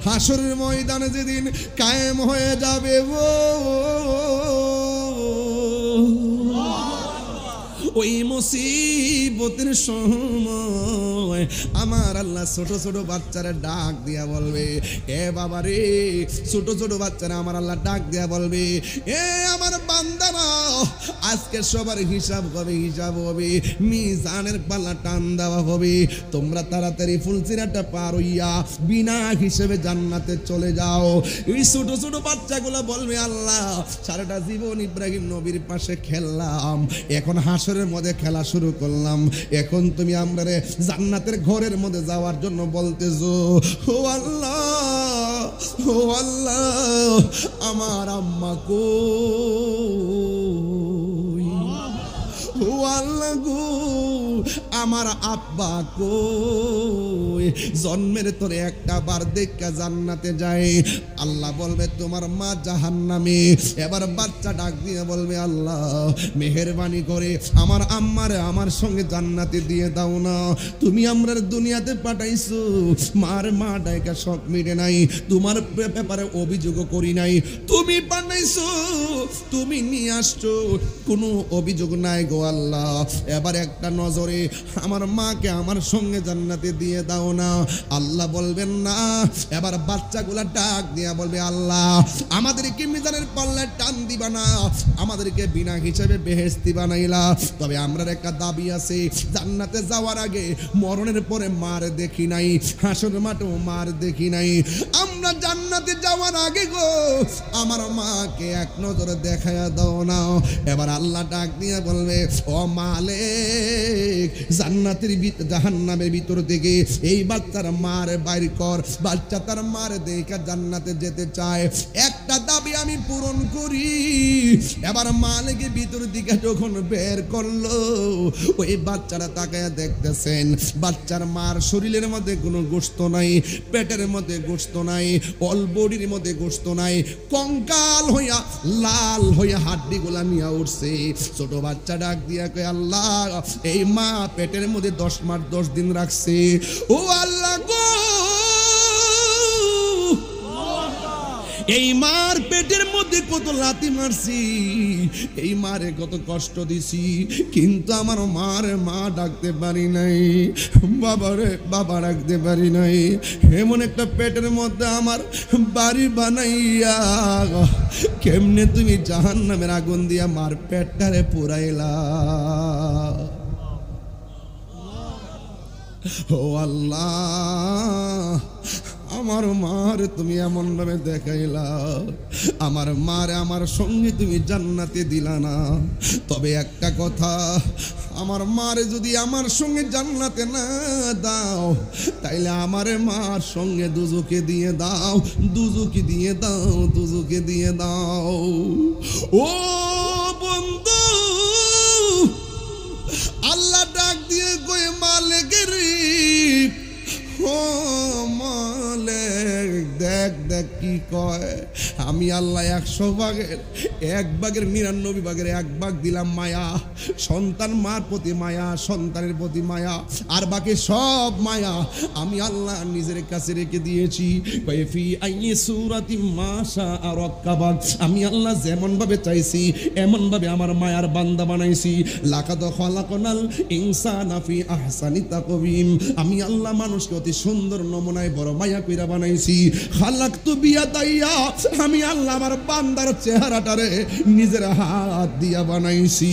হাসরের ময়দানে যেদিন কায়েম হয়ে যাবে ওই মুসিবতের সময় আমার আল্লাহ ছোট ছোট বাচ্চারা ডাক দিয়া বলবে, এ বাবা রে, ছোট ছোট বাচ্চারা আমার আল্লাহ ডাক দিয়া বলবে, এ আমার বান্দারা, আজকে সবার হিসাব হবে, মিজানের পাল্লা টান দেওয়া হবে, তোমরা তাড়াতাড়ি ফুলসিরাটা পার হইয়া বিনা হিসেবে জান্নাতে চলে যাও। এই ছোট ছোট বাচ্চাগুলো বলবে, আল্লাহ সারাটা জীবন ইব্রাহিম নবীর পাশে খেললাম, এখন হাসরের মধ্যে খেলা শুরু করলাম, এখন তুমি আমরা জান্নাতের ঘরের মধ্যে যাওয়ার জন্য বলতেছো, ও আল্লাহ, ও আল্লাহ, আমার আম্মা কই, ও আল্লাহ গো, আমার আব্বা কই, জন্মের তোরে একটা বার দেখা জান্নাতে যায়। আল্লাহ বলবে তোমার মা জাহান্নামে। এবার বাচ্চা ডাক দিয়ে বলবে, আল্লাহ মেহেরবানি করে আমার আম্মারে আমার সঙ্গে জান্নাতে দিয়ে দাও না, তুমি আমরার দুনিয়াতে পাঠাইছো, মার মা ডাইকা শখ মিটে নাই, তোমার ব্যাপারে অভিযোগ করি নাই, তুমি পাঠাইছো, তুমি নিয়ে আসছো, কোনো অভিযোগ নাই গো আল্লাহ, এবার একটা নজরে আমার মাকে আমার সঙ্গে জান্নাতে দিয়ে দাও না। আল্লাহ বলবেন না। এবার বাচ্চাগুলা ডাক দিয়া বলবে, আল্লাহ আমাদেরকে মিজানের পাল্লায় টান দিবা না, আমাদেরকে বিনা হিসাবে বেহেশতি বানাইলা, তবে আমরার একটা দাবি আছে, জান্নাতে যাওয়ার আগে মরণের পরে মার দেখি নাই, হাসর মাঠেও মার দেখি নাই, আমরা জান্নাতে যাওয়ার আগে গো আমার মাকে এক নজরে দেখায়া দাও না। এবার আল্লাহ ডাক দিয়ে বলবে, ও মালিক, জান্নাতের জাহান্নামের ভিতর থেকে এই বাচ্চার মার বাইর কর, বাচ্চা তার মার দেখা জান্নাতে যেতে চায়, একটা দাবি আমি পূরণ করি। এবার মালিকের ভিতর দিকে যখন বের করলো, ওই বাচ্চারা তাকায় দেখতেছেন, বাচ্চার মার শরীরের মধ্যে কোনো গোশত নাই, পেটের মধ্যে গোশত নাই, অল বডির মধ্যে গোশত নাই, কঙ্কাল হইয়া লাল হইয়া হাড্ডিগুলা নিয়ে উঠছে। ছোট বাচ্চা ডাক দিয়া কয়, আল্লাহ এই মা পেটের মধ্যে 10 মাস 10 দিন রাখছে, ও আল্লাহ গো, এই মার পেটের মধ্যে কত লাথি মারছি, এই মারে কত কষ্ট দিছি, কিন্তু আমার মার মা ডাকতে পারি নাই, বাবারে বাবা ডাকতে পারি নাই, এমন একটা পেটের মধ্যে আমার বাড়ি বানাইয়া কেমনে তুমি জাহান্নামের আগুন দিয়া মার পেটটারে পুরাইলা। ও আল্লাহ, আমার মার তুমি এমন ভাবে দেখাইলা, আমার মারে আমার সঙ্গে তুমি জান্নাতে দিলা না, তবে একটা কথা, আমার মারে যদি আমার সঙ্গে জান্নাতে না দাও, তাইলে আমারে মার সঙ্গে দুজকে দিয়ে দাও, দুজকে দিয়ে দাও, দুজকে দিয়ে দাও। ও বন্ধু, আল্লাহ ডাক দিয়ে কই, মালিকের ও মালিক, দেখ দেখ কি কয়, আমি আল্লাহ 100 ভাগের 1 ভাগের 99 ভাগের 1 ভাগ দিলাম মায়া, সন্তান মার প্রতি মায়া, সন্তানের প্রতি মায়া, আর বাকি সব মায়া আমি আল্লাহ নিজের কাছে রেখে দিয়েছি। ফি আইয়ি সূরাতি মাশা আরাক্কাবাক, আমি আল্লাহ যেমন ভাবে চাইছি এমন ভাবে আমার মায়ার বান্দা বানাইছি। লাকাদ খালাকনাল ইনসানা ফি আহসানি তাকওয়িম, আমি আল্লাহ মানুষকে অতি সুন্দর নমুনায় বড় মায়া কইরা বানাইছি। খালাকতু বিয়াদাইয়া, আমি আল্লাহ আমার বান্দার চেহারাটারে নিজের হাত দিয়া বানাইছি,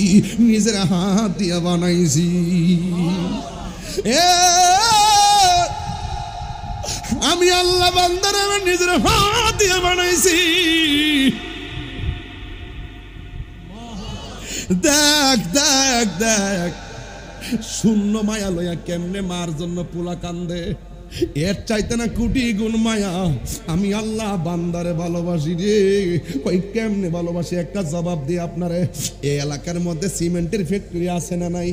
নিজের হাত দিয়া বানাইছি। আমি আল্লাহ বান্দার আমার নিজের হাত দিয়া বানাইছি। দেখ দেখ দেখ, শূন্য মায়া লইয়া কেমনে মার জন্য পোলা কান্দে, এর চাইতে না কোটি গুণ মায়া আমি আল্লাহ বান্দারে ভালোবাসি রে। ওই কেমনে ভালোবাসি একটা জবাব দিয়ে আপনারে। এই এলাকার মধ্যে সিমেন্টের ফ্যাক্টরি আছে না নাই?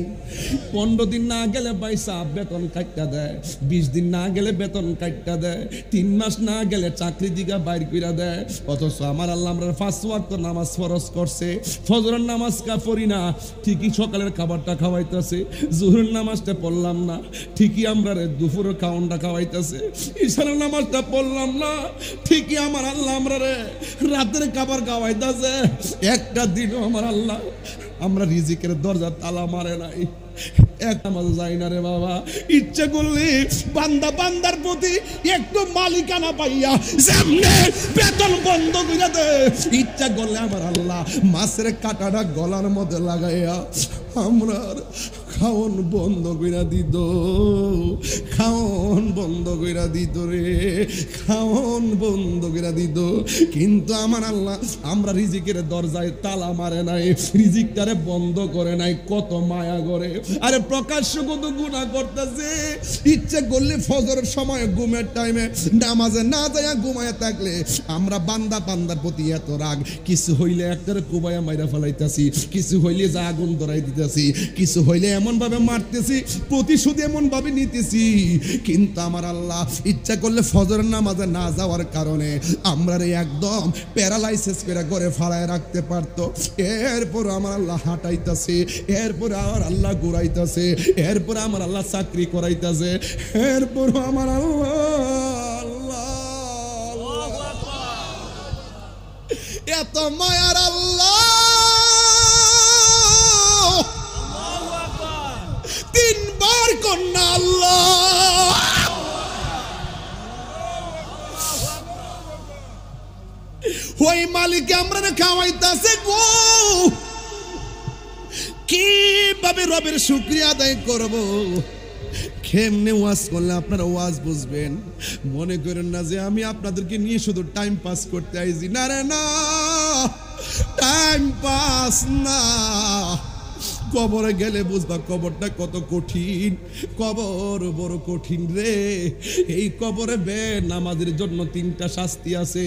15 দিন না গেলে পয়সা বেতন কাটটা দেয়, 20 দিন না গেলে বেতন কাটটা দেয়, 3 মাস না গেলে চাকরি দিকে বাইর কইরা দেয়। অথচ আমার আল্লাহ আমরা 5 ওয়াক্ত নামাজ ফরজ করছে, ফজরের নামাজ পড়ি না ঠিকই, সকালের খাবারটা খাওয়াইতেছে, জোহরের নামাজটা পড়লাম না ঠিকই, আমরা দুপুরের খাওয়ানটা খাওয়াইতেছে, ঈশার নামাজটা পড়লাম না, ঠিকই আমার আল্লাহ আমরা রে রাতের খাবার খাওয়াইতেছে। একটা দিনও আমার আল্লাহ আমরা রিজিকের দরজা তালা মারে নাই, এক নামাজ যাই না রে বাবা। ইচ্ছে করলে বান্দা বান্দার প্রতি একটু মালিকানা পাইয়া যেমনে বেতন বন্ধ করে দে, ইচ্ছা করলে আমার আল্লাহ মাছের কাঁটাটা গলার মধ্যে লাগাইয়া আমরা খাওন বন্ধ কইরা দিত, খাওন বন্ধ কইরা দিত রে, খাওন বন্ধ কইরা দিত। কিন্তু আমার আল্লাহ আমরা রিজিকের দরজায় তালা মারে নাই, রিজিকটারে বন্ধ করে নাই। কত মায়া করে, আরে প্রকাশ্য কত গুনাহ করতেছে। ইচ্ছে করলে ফজরের সময় ঘুমের টাইমে নামাজে না যায়া ঘুমায় থাকলে আমরা বান্দা বান্দার প্রতি এত রাগ, কিছু হইলে একটারে কুবাইয়া মাইরা ফেলাইতেছি, কিছু হইলে যা আগুন ধরাই দিতেছি, কিছু হইলে এমন ভাবে মারতেছি, প্রতিশোধ এমন ভাবে নিতেছি। কিন্তু আমার আল্লাহ ইচ্ছা করলে ফজরের নামাজে না যাওয়ার কারণে আমরা একদম প্যারালাইসিস করে ঘরে ফালায় রাখতে পারতো। এরপর আমার আল্লাহ হাঁটাইতেছে, এরপর আমার আল্লাহ ঘুরাইতেছে, এরপর আমার আল্লাহ চাকরি করাইতেছে, এরপর আমার আল্লাহ এত মায়ার আল্লাহ তিনবার কন্যা আল্লাহ ওই মালিক আমরা খাওয়াইতেছে গো। কিভাবে রবের শুকরিয়া আদায় করব, কেমনে ওয়াজ করলে আপনারা ওয়াজ বুঝবেন? মনে করেন না যে আমি আপনাদেরকে নিয়ে শুধু টাইম পাস করতে আইছি, না রে না, টাইম পাস না। কবরে গেলে বুঝবা কবরটা কত কঠিন, কবর বড় কঠিন রে। এই কবরে নামাজের জন্য 3টা শাস্তি আছে।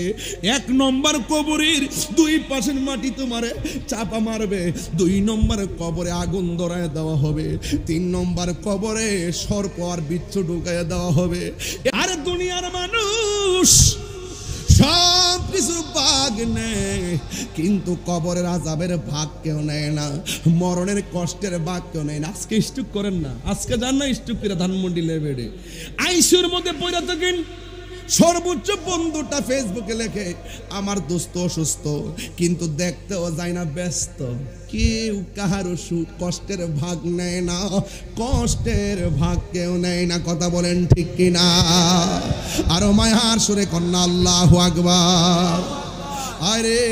1 নম্বর কবরের 2 পাশের মাটি তোমারে চাপা মারবে, 2 নম্বর কবরে আগুন ধরায় দেওয়া হবে, 3 নম্বর কবরে সর্প আর বিচ্ছু ঢুকায় দেওয়া হবে। আরে দুনিয়ার মানুষ সব কিছুর ভাগ নেয়, কিন্তু কবরের আযাবের ভাগ কেউ নেয় না, মরণের কষ্টের ভাগ কেউ নেয় না। আজকে স্টুক করেন না, আজকে যান না স্টুক করে ধানমন্ডি লেবেড়ে আইসুর মধ্যে পড়ে থাকেন। সর্বোচ্চ বন্ধুটা ফেসবুকে লেখে আমার দোস্ত অসুস্থ, কিন্তু দেখতেও যায় না, ব্যস্ত। কেউ কাহারও কষ্টের ভাগ নেয় না, কষ্টের ভাগ কেউ নেয় না। কথা বলেন ঠিক কিনা? আরো মায়ার সুরে কন্যা আল্লাহু আকবার। আরে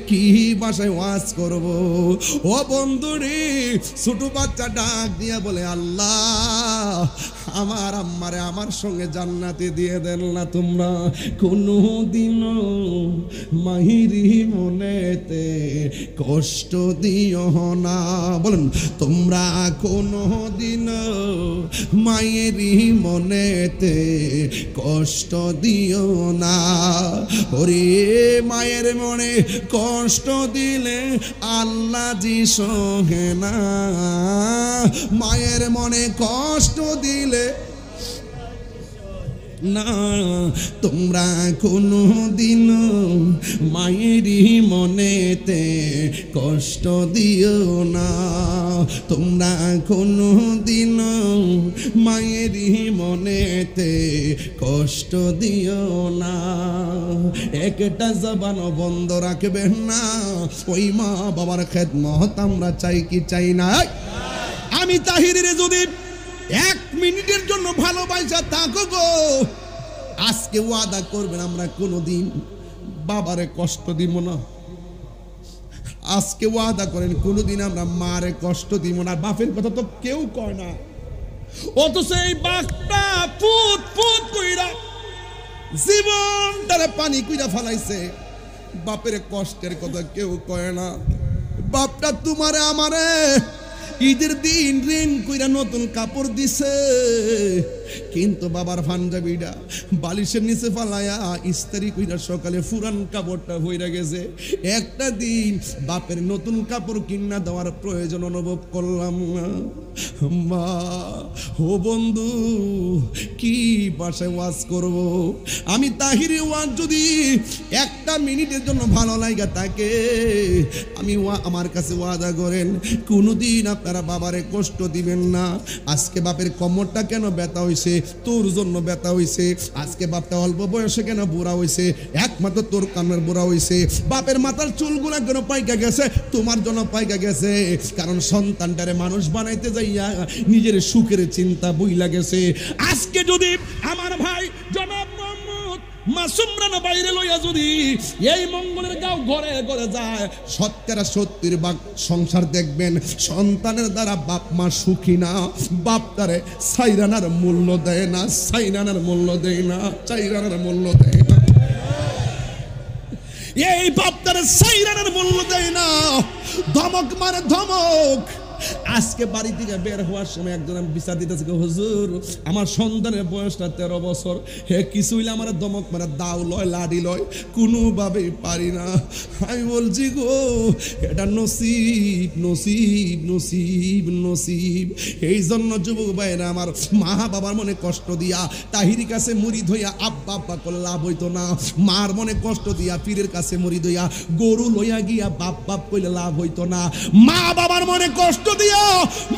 কি ভাষায় ওয়াজ করব ও বন্ধুরে? ছোট বাচ্চা ডাক দিয়া বলে আল্লাহ আমার আম্মারে আমার সঙ্গে জান্নাতে দিয়ে দেন না তোমরা। কোনো দিনও মাহিরি মনেতে কষ্ট দিও না। বলেন তোমরা কোনো দিনও মায়েরই মনেতে কষ্ট দিও না। ওরে মায়ের মনে কষ্ট দিলে আল্লাহ জি সহে না, মায়ের মনে কষ্ট দিলে না। তোমরা কোনো দিন মায়েরই মনেতে কষ্ট দিও না, তোমরা কোনো দিন মায়েরই মনেতে কষ্ট দিও না। একটা জবান বন্ধ রাখবেন না। ওই মা বাবার খেদমত আমরা চাই কি চাই না? আমি তাহিরের যদি 1 মিনিটের জন্য ভালোবাসা থাকো গো, আজকে ওয়াদা করবেন আমরা কোনোদিন বাবারে কষ্ট দিব না। আজকে ওয়াদা করেন কোনোদিন আমরা মারে কষ্ট দিব না। বাপের কথা তো কেউ কয় না, অথচ এই বাপটা পুত পুত কইরা জীবনটারে পানি কইরা ফেলাইছে। বাপের কষ্টের কথা কেউ কয় না। বাপটা তোমারে আমারে ঈদের দিন ঋণ কইরা নতুন কাপড় দিছে, কিন্তু বাবার পাঞ্জাবিটা বালিশের নিচে ফালায়া ইস্তারি কইরা সকালে পুরান কাপড়টা হইরা গেছে। একটা দিন বাপের নতুন কাপড় কিনা দেওয়ার প্রয়োজন অনুভব করলাম না। মা ও বন্ধু কি ভাষায় ওয়াজ করব? আমি তাহিরি ওয়াজ যদি 1টা মিনিটের জন্য ভালো লাগা থাকে, আমি আমার কাছে ওয়াদা করেন কোনোদিন আপনারা বাবারে কষ্ট দিবেন না। আজকে বাপের কোমরটা কেন ব্যথা হইছে হইছে, তোর জন্য ব্যথা হইছে। আজকে বাপটা অল্প বয়সে কেন বুড়া হইছে? একমাত্র তোর কারণে বুড়া হইছে। বাপের মাথার চুলগুলা কেন পাইকা গেছে? তোমার জন্য পাইকা গেছে। কারণ সন্তানটারে মানুষ বানাইতে যাইয়া নিজের সুখের চিন্তা বইলা গেছে। আজকে যদি আমার ভাই জনাব মোহাম্মদ মাসুম রানা বাইরে লইয়া যদি এই মঙ্গলের গাঁও ঘরে ঘরে যায়, 70-70 ভাগ সংসার দেখবেন সন্তানের দ্বারা বাপ মা সুখী না। বাপ তারে সাইরানার মূল্য দেয় না, সাইরানার মূল্য দেয় না, সাইরানার মূল্য দেয় না। এই বাপ তারে সাইরানার মূল্য দেয় না, ধমক মারে ধমক। আজকে বাড়ি থেকে বের হওয়ার সময় একজন বিচার দিতেছে, হুজুর আমার সন্তানের বয়সটা 13 বছর, হে কিছু হইলে আমার দমক মারা দাও লয় লাডি লয়, কোনোভাবেই পারি না। আমি বলছি গো এটা নসিব নসিব নসিব নসিব। এই জন্য যুবক ভাইরা আমার, মা বাবার মনে কষ্ট দিয়া তাহির কাছে মুরিদ হইয়া আব্বা আব্বা করলে লাভ হইতো না। মার মনে কষ্ট দিয়া পীরের কাছে মুরিদ হইয়া গরু লইয়া গিয়া বাপ বাপ কইলে লাভ হইতো না। মা বাবার মনে কষ্ট দিয়া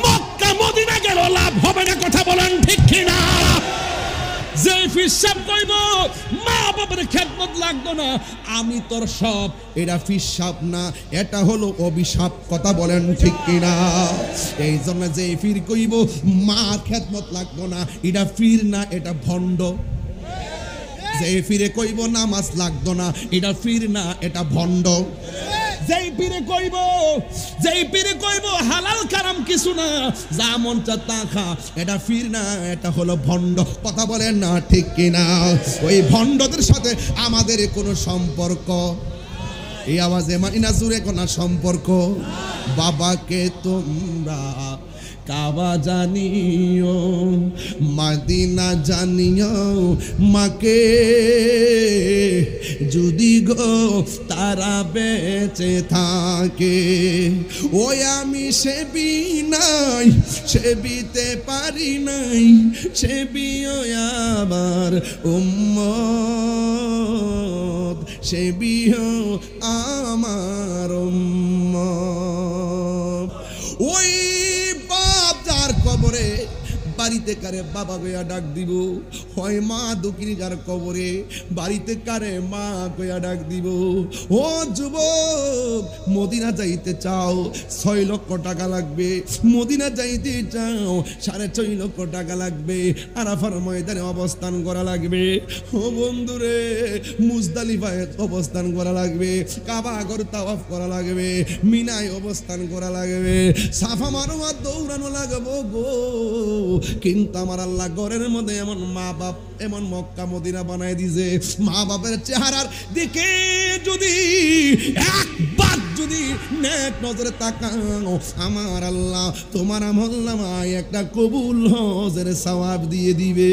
মক্কা মদিনা গেল লাভ হবে না। কথা বলেন ঠিক কিনা? যে ফিসাব কইব মা বাবার খেদমত লাগতো না, আমি তোর সব, এটা ফিসাব না, এটা হলো অভিশাপ। কথা বলেন ঠিক কিনা? এই জন্য যে ফির কইব মা খেদমত লাগতো না, এটা ফির না, এটা ভণ্ড। যে ফিরে কইব নামাজ লাগতো না, এটা ফির না, এটা ভণ্ড। যেই পীরে কইব হালাল কারাম কিছু না, যা মন চা তা খা, এটা ফির না, এটা হলো ভণ্ড। কথা বলেন না ঠিক কিনা? ওই ভণ্ডদের সাথে আমাদের কোনো সম্পর্ক, এই আওয়াজে মাইনা জুড়ে কোনো সম্পর্ক। বাবাকে তোমরা কাবা জানিও, মদিনা জানিও, মাকে যদি গো তারা বেঁচে থাকে। ওই আমি সেবি নাই, সেবিতে পারি নাই, সেবিও আবার উম্মত, সেবিও আমার উম্মত। ওই কবরে বাড়িতে কারে বাবা গয়া ডাক দিব, হয় মা দক্ষিণী যার কবরে বাড়িতে কারে মা গয়া ডাক দিব। ও যুবক, মদিনা যাইতে চাও 6 লক্ষ টাকা লাগবে, মদিনা যাইতে চাও 6.5 লক্ষ টাকা লাগবে, আরাফার ময়দানে অবস্থান করা লাগবে। ও বন্ধুরে, মুজদালিফায় অবস্থান করা লাগবে, কাবা ঘর তাওয়াফ করা লাগবে, মিনায় অবস্থান করা লাগবে, সাফা মারওয়া দৌড়ানো লাগবো গো। কিন্তু আমার আল্লাহ ঘরের মধ্যে এমন মা বাপ, এমন মক্কা মদিনা বানায় দিছে, মা বাপের চেহারার দিকে যদি একবার যদি নেক নজরে তাকাও, আমার আল্লাহ তোমার আমল নামায় একটা কবুল হজের সওয়াব দিয়ে দিবে।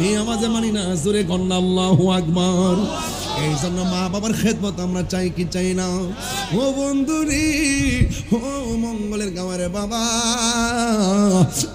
এই আওয়াজে মানি না জোরে কন্না আল্লাহু আকবার। এই জন্য মা বাবার খেদমত আমরা চাই কি চাই না? ও বন্ধুরি, ও মঙ্গলের গাঁয়ের বাবা,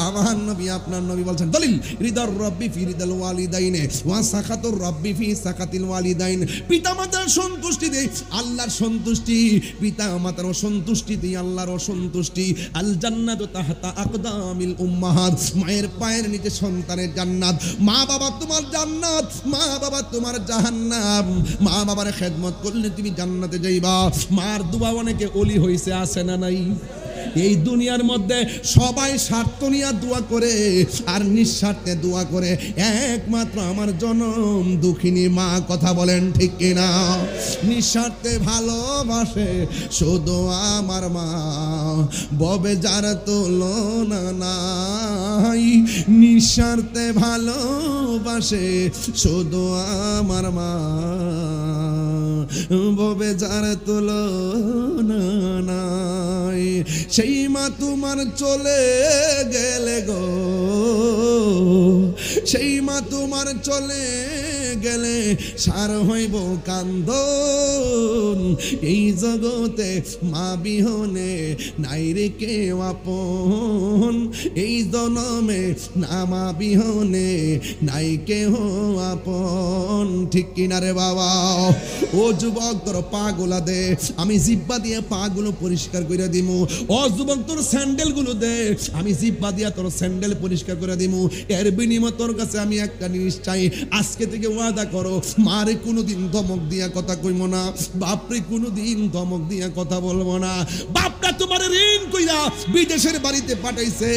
আমার নবী আপনার নবী বলছেন, দলিল রিদার রব্বি ফি রিদাল ওয়ালিদাইনে ওয়া সাখাতুর রব্বি ফি সাখাতিল ওয়ালিদাইন। পিতা মাতার সন্তুষ্টি দেই আল্লাহর সন্তুষ্টি, পিতা মাতার অসন্তুষ্টি দেই আল্লাহর অসন্তুষ্টি। আল জান্নাতু তাহতা আকদামিল উম্মাহাত, মায়ের পায়ের নিচে সন্তানের জান্নাত। মা বাবা তোমার জান্নাত, মা বাবা তোমার জাহান্নাম। মা বাবার খেদমত করলে তুমি জান্নাতে যাইবা। মার দোয়া অনেকে ওলি হইছে, আছে না নাই? এই দুনিয়ার মধ্যে সবাই স্বার্থ নিয়ে দোয়া করে আর নিঃস্বার্থে দোয়া করে, একমাত্র আমার জনম দুঃখিনী মা। কথা বলেন ঠিক কিনা? নিঃস্বার্থে ভালোবাসে শুধু আমার মা, ববে যার তুলনা নাই। নিঃস্বার্থে ভালোবাসে শুধু আমার মা, ববে যার তুলনা নাই। সেই মা তোমার চলে গেলে গো, সেই মা তোমার চলে গেলে সার হইব কান্দন। এই জগতে মা বিহনে নাই রে কেউ আপন, এই জনমে নামা বিহনে নাই কেউ আপন। ঠিক কিনা রে বাবা? ও যুবক তোর পাগুলা দে, আমি জিব্বা দিয়ে পাগুলো পরিষ্কার করে দিমু। ও যুবক তোর স্যান্ডেল গুলো দে, আমি জিব্বা দিয়া তোর স্যান্ডেল পরিষ্কার করে দিমু। এর বিনিময়ে তোর কাছে আমি একটা জিনিস চাই, আজকে থেকে ওয়াদা করো মারে কোনোদিন ধমক দিয়া কথা কইব না, বাপরে কোনোদিন ধমক দিয়া কথা বলবো না। বাপটা তোমার ঋণ কইরা বিদেশের বাড়িতে পাঠাইছে,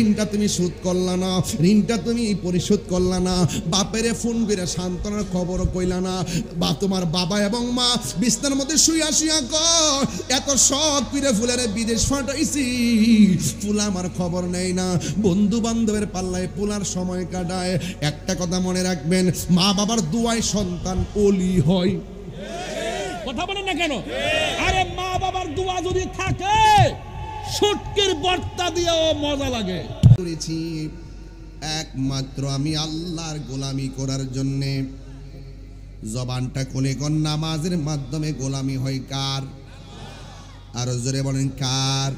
ঋণটা তুমি শোধ করলা না, ঋণটা তুমি পরিশোধ করলা না, বাপেরে ফোন করে সান্ত্বনার খবর কইলা না। বা তোমার বাবা এবং মা বিছনার মধ্যে শুইয়া শুইয়া কর এত শখ করে ফুলের বিদেশ পাঠাইছি, ফুলা আমার খবর নেই না। বন্ধু বান্ধবের পাল্লায় পোলার সময় কাটায়। একটা কথা মনে রাখবেন, মা বাবার দোয়ায় সন্তান ওলি হয়। কথা বলেন না কেন? আরে মা বাবার দোয়া যদি থাকে শুটকির ভর্তা দিয়েও মজা লাগে। করেছি একমাত্র আমি আল্লাহর গোলামি করার জন্যে। জবানটা খুলে কোন নামাজের মাধ্যমে গোলামি হয় কার? আরো জোরে বলেন কার?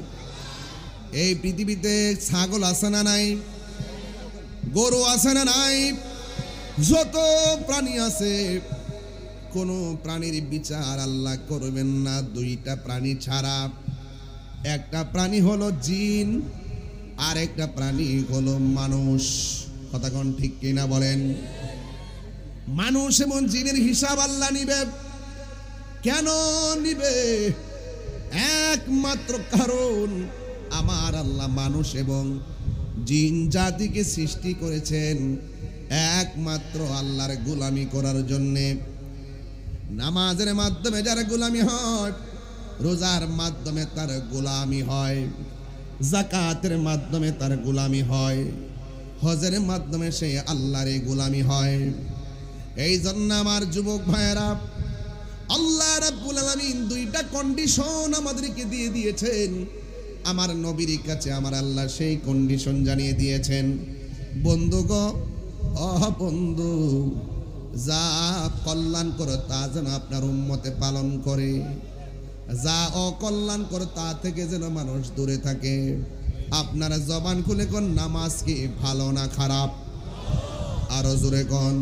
এই পৃথিবীতে ছাগল আছে না নাই? গরু আছে না নাই? যত প্রাণী আছে কোন প্রাণীর বিচার আল্লাহ করবেন না দুইটা প্রাণী ছাড়া। একটা প্রাণী হলো জিন, আর একটা প্রাণী হলো মানুষ। কথা কোন ঠিক কিনা বলেন? মানুষ এবং জিনের হিসাব আল্লাহ নিবে। কেন নিবে? একমাত্র কারণ আমার আল্লাহ মানুষ এবং জিন জাতিকে সৃষ্টি করেছেন একমাত্র আল্লাহর গোলামি করার জন্যে। নামাজের মাধ্যমে যার গোলামি হয়, রোজার মাধ্যমে তার গোলামি হয়, যাকাতের মাধ্যমে তার গোলামি হয়, হজের মাধ্যমে সে আল্লাহর গোলামি হয়। এই জন্য আমার যুবক ভাইয়েরা, আল্লাহ রাব্বুল আলামিন দুইটা কন্ডিশন আমাদেরকে দিয়ে দিয়েছেন। আমার নবীর কাছে আমার আল্লাহ সেই কন্ডিশন জানিয়ে দিয়েছেন। বন্ধু গো, বন্ধু, যা কল্যাণ করে তা যেন আপনার উম্মতে পালন করে, যা অকল্যাণ করে তা থেকে যেন মানুষ দূরে থাকে। আপনারা জবান খুলে কোন নামাজ কি ভালো না খারাপ? আরো জোরে কোন।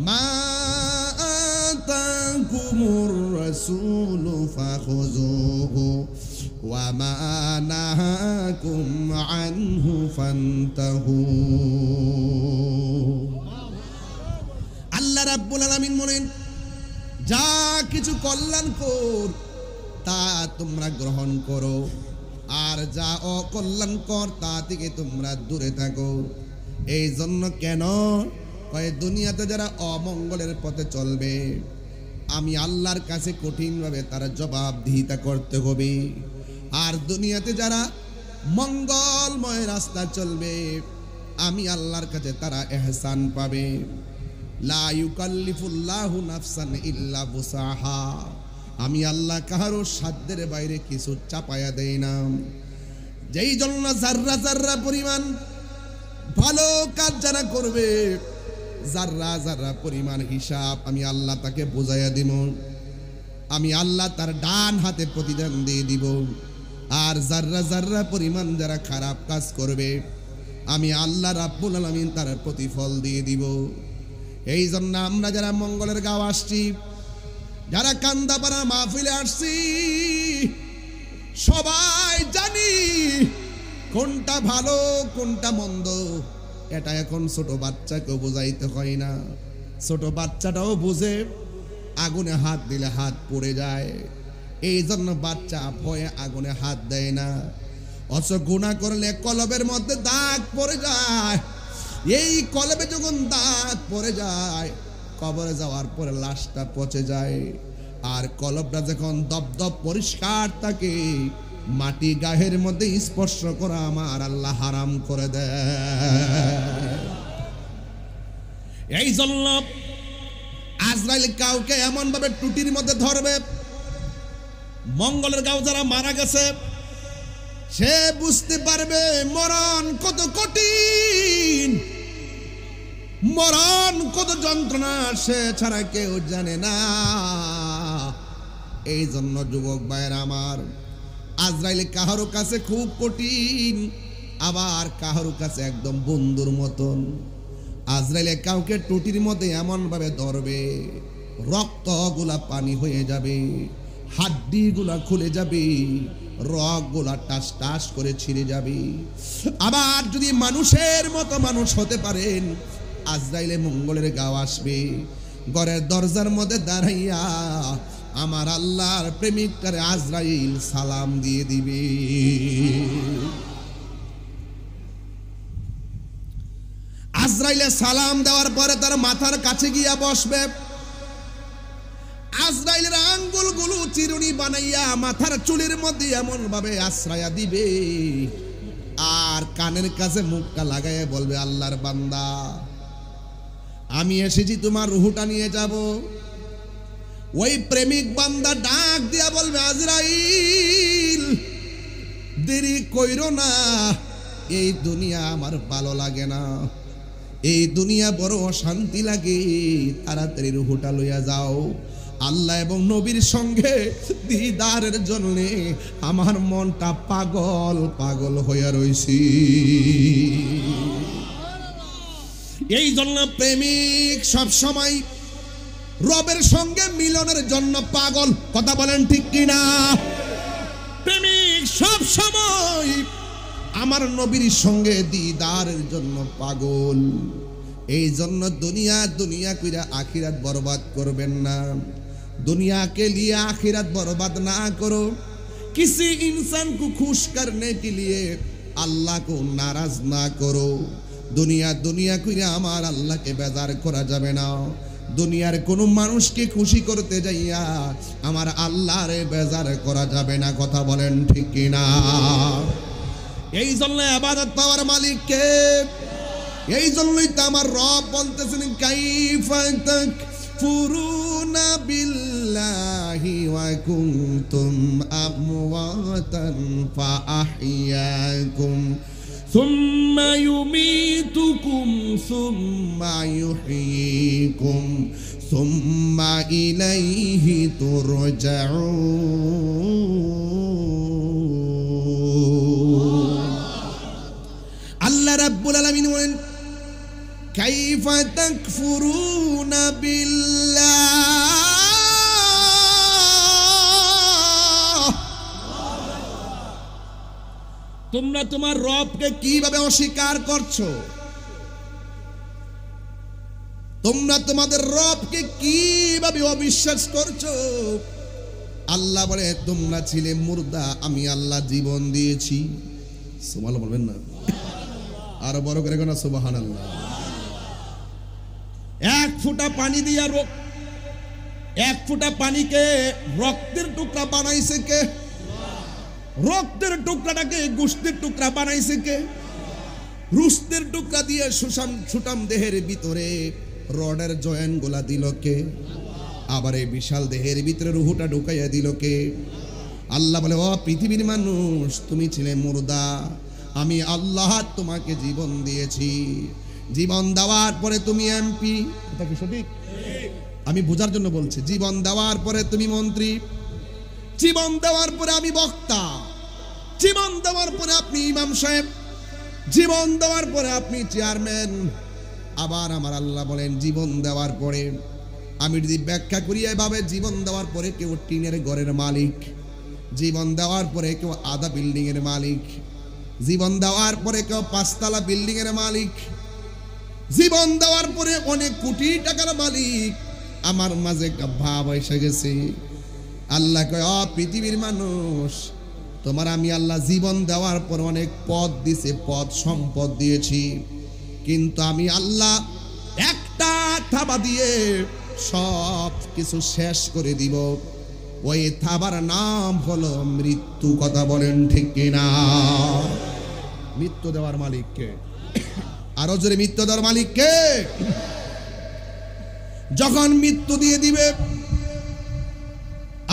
মা আতাকুমুর রাসূলু ফাখুযুহু ওয়া মা নাহাকুম আনহু ফান্তাহু। আল্লাহ রাব্বুল আলামিন বলেন, যা কিছু কল্যাণকর তা তোমরা গ্রহণ করো, আর যা অকল্যাণকর তা থেকে তোমরা দূরে থাকো। এই জন্য কেন কয়, দুনিয়াতে যারা অমঙ্গলের পথে চলবে আমি আল্লাহর কাছে কঠিনভাবে তারা জবাবদিহিতা করতে হবে। আর দুনিয়াতে যারা মঙ্গলময় রাস্তা চলবে আমি আল্লাহর কাছে তারা ইহসান পাবে। লা ইউকাল্লিফুল্লাহু নাফসান ইল্লা বুসাহা। আমি আল্লাহ কারো সাধ্যের বাইরে কিছু চাপায়া দেই না। যেই জন্য জাররা জাররা পরিমাণ ভালো কাজ যারা করবে, জাররা জাররা পরিমাণ হিসাব আমি আল্লাহ তাকে বুঝাইয়া দিব। আমি আল্লাহ তার ডান হাতে প্রতিদান দিয়ে দিব। আর জাররা জাররা পরিমাণ যারা খারাপ কাজ করবে আমি আল্লাহ রাব্বুল আলামিন তার প্রতিফল দিয়ে দিব। এই জন্য আমরা যারা মঙ্গলের গাঁও আসছি, যারা কান্দাপাড়া মাহফিলে আসছি, সবাই জানি কোনটা ভালো কোনটা মন্দ। এটা এখন ছোট বাচ্চাকেও বোঝাইতে হয় না। ছোট বাচ্চাটাও বুঝে, আগুনে হাত দিলে হাত পড়ে যায়। এই জন্য বাচ্চা ভয়ে আগুনে হাত দেয় না। অথচ গুনাহ করলে কলবের মধ্যে দাগ পড়ে যায়। এই কলবে যখন দাগ পড়ে যায়, কবরে যাওয়ার পরে লাশটা পচে যায়। আর কলবটা যখন দপদপ পরিষ্কার থাকে, মাটি গায়ের মধ্যে স্পর্শ করা আমার আল্লাহ হারাম করে দেয়। এই জন্য আজরাইল কাউকে এমন ভাবে টুটির মধ্যে ধরবে, মঙ্গলের গাঁও যারা মারা গেছে সে বুঝতে পারবে মরণ কত কঠিন, মরণ কত যন্ত্রণা, সে ছাড়া কেউ জানে না। এই জন্য যুবক ভাইয়েরা আমার, আজরাইল কাহারো কাছে খুব কঠিন, আবার কাহারো কাছে একদম বন্ধুর মতন। আজরাইলে কাউকে টুটির মধ্যে এমন ভাবে ধরবে, রক্তগুলা পানি হয়ে যাবে, হাড্ডিগুলা খুলে যাবে, রগগুলা টাস টাস করে ছিঁড়ে যাবে। আবার যদি মানুষের মতো মানুষ হতে পারেন, আজরাইলে মঙ্গলের গাও আসবে, ঘরের দরজার মধ্যে দাঁড়াইয়া আমার আল্লাহর প্রেমিকটারে আজরাইল সালাম দিয়ে দিবে। আজরাইলে সালাম দেওয়ার পরে তার মাথার কাছে গিয়া বসবে। আজরাইলের আঙ্গুলগুলো চিরুনি বানাইয়া মাথার চুলের মধ্যে এমন ভাবে আশ্রয়া দিবে, আর কানের কাছে মুখটা লাগাইয়া বলবে, আল্লাহর বান্দা, আমি এসেছি তোমার রুহটা নিয়ে যাব। ওই প্রেমিক বান্দা ডাক দিয়া বলবে, আজরাইল, দেরি কইরো না, এই দুনিয়া আমার ভালো লাগে না, এই দুনিয়া বড় অশান্তি লাগে, তাড়াতাড়ি রুহটা লইয়া যাও। আল্লাহ এবং নবীর সঙ্গে দিদারের জন্য আমার মনটা পাগল পাগল হইয়া রইছি। এই জন্য প্রেমিক সব সময় রবের সঙ্গে মিলনের জন্য পাগল। কথা বলেন ঠিক কিনা? প্রেমিক সব সময় আমার নবীর সঙ্গে দিদারের জন্য পাগল। এই জন্য দুনিয়া দুনিয়া কইরা আখিরাত বরবাদ করবেন না। दुनिया के लिए आखिरत बर्बाद ना करो। किसी इंसान को खुश करने के लिए अल्लाह को नाराज ना करो। दुनिया दुनिया कइरा आमार अल्लाह के बेजार करा जाबे ना। दुनियार कोनो मानुषके खुशी करते जाइया आमार आल्लाहरे बेजार करा जाबे ना। कथा बोलेन ठीक कि ना? এই জন্য ইবাদত পাওয়ার মালিক কে? এই জন্যই তো আমার রব বলতেছেন, কাইফা তাকফুরুনা বিল্লাহি ওয়া কুনতুম আমওয়াতান ফাআহইয়াকুম সুম্মা ইউমীতুকুম সুম্মা ইউহয়ীকুম সুম্মা ইলাইহি তুরজাউন। আল্লাহ রাব্বুল আলামিন বলেন, কাইফা তাকফুরুনা বিল্লাহ, তোমরা তোমার রবকে কিভাবে অস্বীকার করছো? তোমরা তোমাদের রবকে কিভাবে অবিশ্বাস করছো? আল্লাহ বলে, তোমরা ছিলে মুর্দা, আমি আল্লাহ জীবন দিয়েছি। সুবহানাল্লাহ বলবেন না? আর বড় করে কোন সুবহানাল্লাহ। এক ফোঁটা পানি দিয়া এক ফোঁটা পানিকে রক্তের টুকরা বানাইছে কে? রক্তের টুকরাটাকে গোশতের টুকরা বানাইছে কে? রুস্তের টুকরা দিয়ে সুটাম দেহের ভিতরে রডের জয়েন্ট গোলা দিল কে? আবার এই বিশাল দেহের ভিতরে রুহুটা ঢুকাইয়া দিল কে? আল্লাহ বলে, ও পৃথিবীর মানুষ, তুমি ছিলে মুর্দা, আমি আল্লাহ তোমাকে জীবন দিয়েছি। জীবন দেওয়ার পরে তুমি এমপি, এটা কি সঠিক? আমি বোঝার জন্য বলছি। জীবন দেওয়ার পরে তুমি মন্ত্রী, জীবন দেওয়ার পরে আমি বক্তা, জীবন দেওয়ার পরে আপনি ইমাম সাহেব, জীবন দেওয়ার পরে আপনি চেয়ারম্যান। আবার আমার আল্লাহ বলেন, জীবন দেওয়ার পরে আমি যদি ব্যাখ্যা করি এভাবে, জীবন দেওয়ার পরে কেউ টিনের ঘরের মালিক, জীবন দেওয়ার পরে কেউ আধা বিল্ডিং এর মালিক, জীবন দেওয়ার পরে কেউ 5 তলা বিল্ডিং এর মালিক, জীবন দেওয়ার পরে অনেক কোটি টাকার মালিক। আমার মাঝে একটা ভাব এসে গেছে। আল্লাহ কয়, ও পৃথিবীর মানুষ, তোমার আমি আল্লাহ জীবন দেওয়ার পর অনেক পদ দিছে, পদ সম্পদ দিয়েছি, কিন্তু আমি আল্লাহ একটা থাবা দিয়ে সব কিছু শেষ করে দিব। ওই থাবার নাম হলো মৃত্যু। কথা বলেন ঠিক কিনা? মৃত্যু দেওয়ার মালিক কে? আরো জোরে, মৃত্যু দেওয়ার মালিক কে? যখন মৃত্যু দিয়ে দিবে,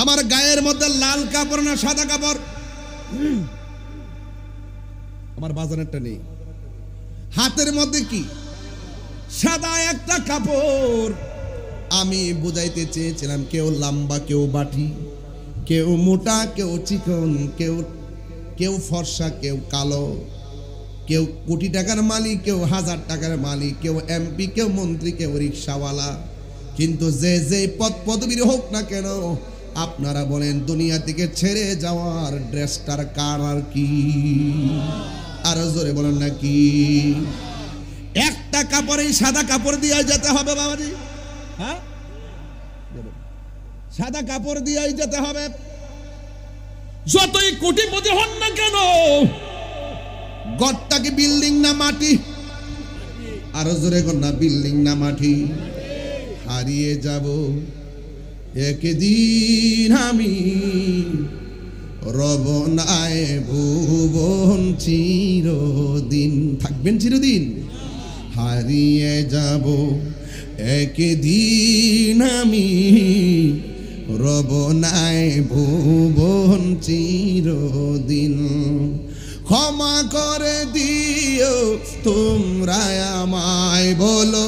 আমার গায়ের মধ্যে লাল কাপড় না সাদা কাপড়? আমার বাজারেরটা নেই। হাতের মধ্যে কি? সাদা একটা কাপড়। আমি বুঝাইতে চেয়েছিলাম, কেউ লম্বা, কেউ বাটি, কেউ মোটা, কেউ চিকন, কেউ কেউ ফর্সা, কেউ কালো, কেউ কোটি টাকার মালিক, কেউ হাজার টাকার মালিক, কেউ এমপি, কেউ মন্ত্রী, কেউ রিক্সাওয়ালা। কিন্তু যে যে পদ পদবীর হোক না কেন, আপনারা বলেন দুনিয়া থেকে ছেড়ে যাওয়ার ড্রেসটার কার আর কি? আরো জোরে বলেন না কি? একটা কাপড়ে সাদা কাপড় দিয়ে যেতে হবে বাবাজি, হ্যাঁ, সাদা কাপড় দিয়ে যেতে হবে। যতই কোটিপতি হন না কেন, ঘরটা কি বিল্ডিং না মাটি? আরো জোরে কর না, বিল্ডিং না মাটি? হারিয়ে যাব একদিন আমি, রব নাই ভুবন চিরদিন। থাকবেন চিরদিন? হারিয়ে যাব একদিন আমি, রব নাই ভুবন চিরদিন। ক্ষমা করে দিও তোমরা আমায়, বলো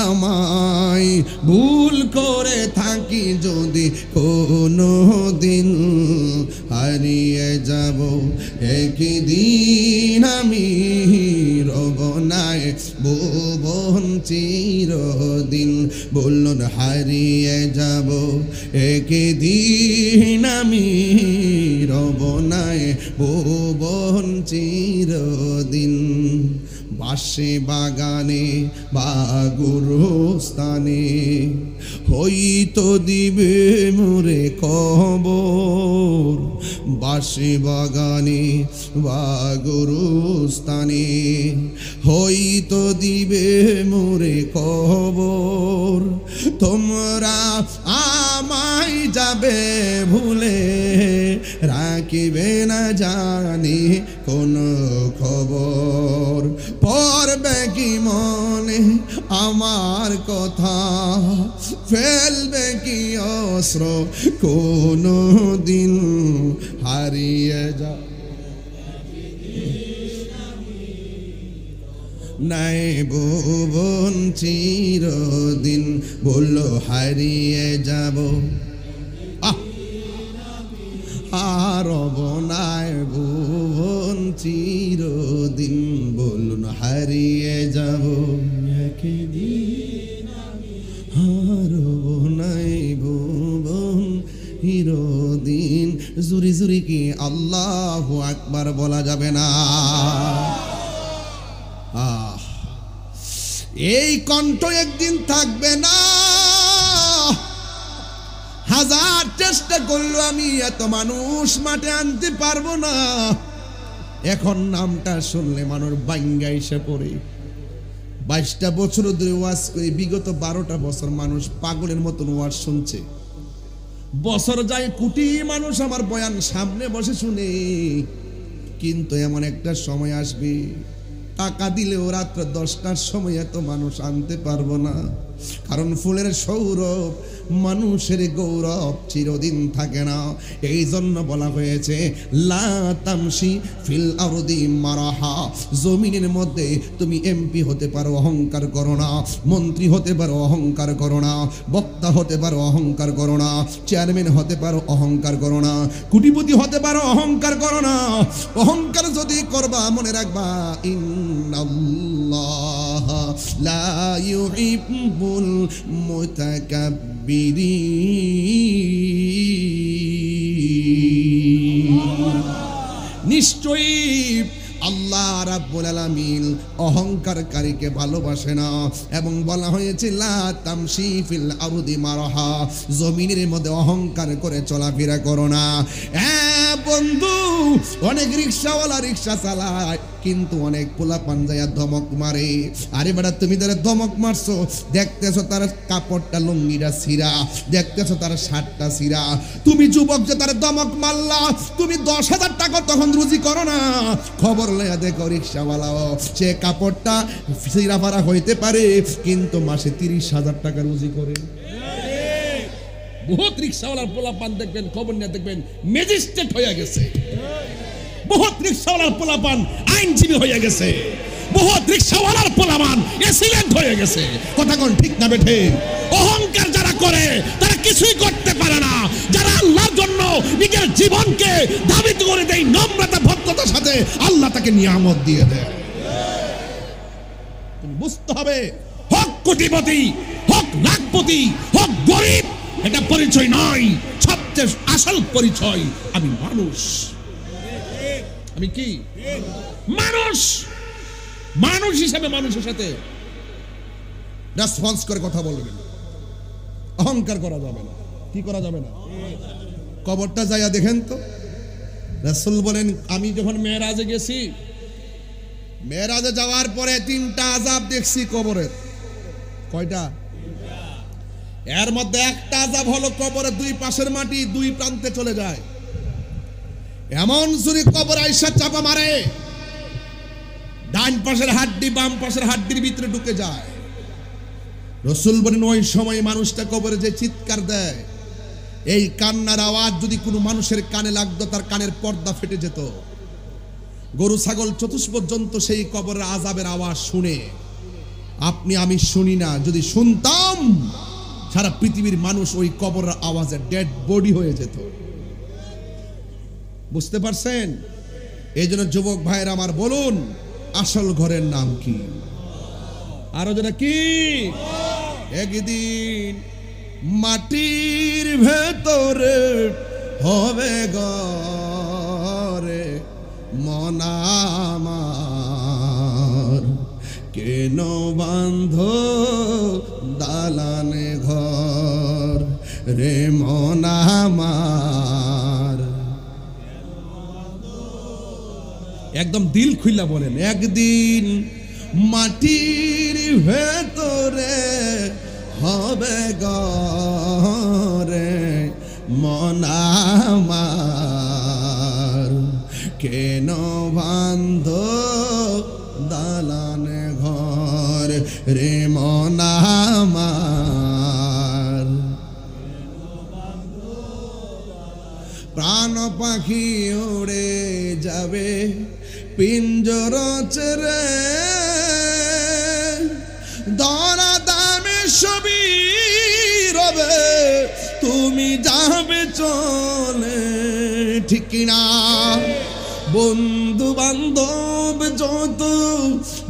আমায় ভুল করে থাকি যদি কোনো দিন। হারিয়ে যাব একদিন আমি, রব নাই ভুবন চিরদিন। বলুন হারিয়ে যাব একদিন আমি, রব নাই ভুবন চিরদিন। বাসে বাগানে বা গুরুস্থানে হইতো দিবে মোরে কবর। বাসে বাগানে বা গুরুস্থানে হইতো দিবে মোরে কবর। তোমরা আমায় যাবে ভুলে, রাখিবে না জানি কোন খবর। পড়বে কি মনে আমার কথা, ফেলবে কি অস্ত্র কোনো দিন। হারিয়ে যা নাই ভুবন চিরদিন। বললো হারিয়ে যাব রব নাই ভুবন চিরদিন। বলুন হারিয়ে যাব একদিন, রব নাই ভুবন চিরদিন। জুরি জুরি কি আল্লাহু আকবার বলা যাবে না? এই কণ্ঠ একদিন থাকবে না। হাজার চেষ্টা করলো আমি এত মানুষ মাঠে আনতে পারবো না। এখন নামটা শুনলে মানুষ বাঙ্গা এসে পড়ে। 22টা বছর ধরে ওয়াজ করে, বিগত 12টা বছর মানুষ পাগলের মতন ওয়াজ শুনছে। বছর যায় কোটি মানুষ আমার বয়ান সামনে বসে শুনে। কিন্তু এমন একটা সময় আসবে, টাকা দিলেও রাত্র 10টার সময় এত মানুষ আনতে পারবো না। কারণ ফুলের সৌরভ, মানুষের গৌরব চিরদিন থাকে না। এই জন্য বলা হয়েছে লা তামশি ফিল আরদি মারাহা। জমিনের মধ্যে তুমি এমপি হতে পারো, অহংকার করো না। মন্ত্রী হতে পারো, অহংকার করো না। বক্তা হতে পারো, অহংকার করো না। চেয়ারম্যান হতে পারো, অহংকার করো না। কোটিপতি হতে পারো, অহংকার করো না। অহংকার যদি করবা, মনে রাখবা ইন্নাল্লাহ লা ইউহিব্বুল মুতাকাব্বিরিন। নিশ্চয়ই আল্লাহ রাব্বুল আলামিন অহংকারকারীকে ভালোবাসে না। এবং বলা হয়েছে লা তামশি ফিল আরদি মারহা, জমিনের মধ্যে অহংকার করে চলাফেরা করো না। হ্যাঁ বন্ধু, অনেক রিক্সাওয়ালা রিক্সা চালায়, কিন্তু অনেক পোলাপান যাইয়া ধমক মারে। আরে বেটা, তুমি তারা ধমক মারছো, দেখতেছো তার কাপড়টা লুঙ্গিটা ছিঁড়া, দেখতেছো তার শার্টটা ছিঁড়া। তুমি যুবক যে তার ধমক মারলা, তুমি 10,000 টাকা তখন রুজি করো না। খবর লইয়া দেখো রিক্সাওয়ালাও, সে কাপড়টা ছিঁড়া ফাড়া হইতে পারে, কিন্তু মাসে 30,000 টাকা রুজি করে। বহুত রিক্সাওয়ালার পোলাপান দেখবেন, খবর নিয়ে দেখবেন ম্যাজিস্ট্রেট হয়ে গেছে। বহুত রিক্সাওয়ালার পোলাপান আইনজীবী হয়ে গেছে। বহুত রিক্সাওয়ালার পোলাপান এসিলেন্ট হয়ে গেছে। কথা কোন ঠিক না বেঠে? অহংকার যারা করে তারা কিছুই করতে পারে না। যারা আল্লাহর জন্য নিজের জীবনকে ধাবিত করে দেয় নম্রতা ভদ্রতার সাথে, আল্লাহ তাকে নিয়ামত দিয়ে দেয়। তুমি বুঝতে হবে, হক কোটিপতি, হক লাখপতি, হক গরিব, এটা পরিচয় নয়। সবচেয়ে আসল পরিচয় আমি মানুষ। আমি কি মানুষ? মানুষ হিসেবে মানুষের সাথে রেসপন্স করে কথা বলবেন, অহংকার করা যাবে না। কি করা যাবে না? কবরটা যাইয়া দেখেন তো। রাসূল বলেন, আমি যখন মেরাজে গেছি, মেরাজে যাওয়ার পরে 3টা আযাব দেখছি কবরের। কয়টা? এর মধ্যে একটা আযাব হলো কবরের 2 পাশের মাটি 2 প্রান্তে চলে যায়। এমন জোরে কবর আইসা চাপা মারে, ডান পাশের হাড্ডি বাম পাশের হাড্ডির ভিতরে ঢুকে যায়। রাসূল বলেন, ওই সময় মানুষটা কবরে যে চিৎকার দেয়, এই কান্নার আওয়াজ যদি কোনো মানুষের কানে লাগতো, তার কানের পর্দা ফেটে যেত। গরু ছাগল চতুষ্পদ জন্তু সেই কবরের আযাবের আওয়াজ শুনে, আপনি আমি শুনি না, যদি শুনতাম সারা পৃথিবীর মানুষ ওই কবরের আওয়াজে ডেড বডি হয়ে যেত। বুঝতে পারছেন? এই জন্য যুবক ভাইয়ের আমার বলুন, আসল ঘরের নাম কি? আরো যেটা কি? একদিন মাটির ভেতরে হবে ঘরে মন আমার, কেন বান্ধ দালানে ঘর রে মন আমার। একদম দিল খুইলা বলেন, একদিন মাটির ভেতরে হবে ঘরে মন আমার, কেন বান্ধ দালানে ঘর রে মন আমার। প্রাণ পাখি উড়ে যাবে পিঞ্জর ছেড়ে, দরা দামে সবই রবে তুমি যাবে চলে, ঠিক কিনা? বন্ধু বান্ধব যত,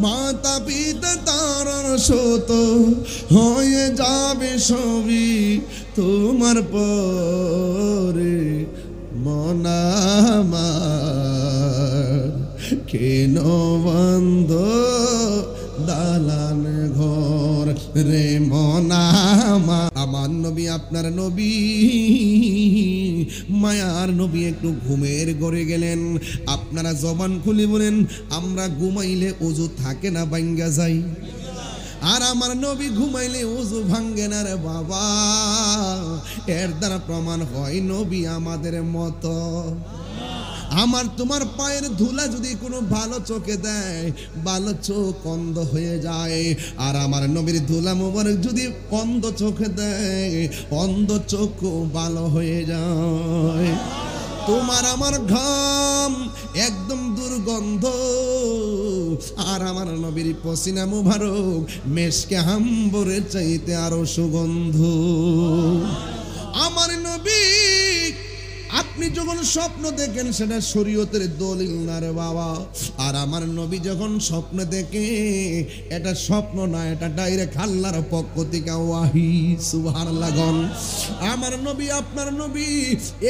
মাতা পিতা তার শত, হয়ে যাবে সবই তোমার পরে মন আমার, কেন বন্ধ দালান ঘর রে মন আমার। আমার নবী আপনার নবী, মায়ার নবী একটু ঘুমের ঘরে গেলেন। আপনারা জবান খুলে বলেন, আমরা ঘুমাইলে ওযু থাকে না, ভাঙ্গা যায়। আর আমার নবী ঘুমাইলে ওযু ভাঙ্গে না রে বাবা। এর দ্বারা প্রমাণ হয় নবী আমাদের মতো। আমার তোমার পায়ের ধুলা যদি কোনো ভালো চোখে দেয়, ভালো চোখ অন্ধ হয়ে যায়। আর আমার নবীর ধুলা মোবারক যদি অন্ধ চোখে দেয়, অন্ধ চোখ ভালো হয়ে যায়। তোমার আমার ঘাম একদম দুর্গন্ধ, আর আমার নবীর পসিনা মুবারক মেশকে হাম্বরের চাইতে আরো সুগন্ধ। আমার নবী আপনি যখন স্বপ্ন দেখেন সেটা শরীয়তের দলিল না রে বাবা। আর আমার নবী যখন স্বপ্ন দেখে, এটা স্বপ্ন না, এটা ডাইরেক্ট আল্লাহর পক্ষ থেকে ওয়াহি। সুবহানাল্লাহ। আমার নবী আপনার নবী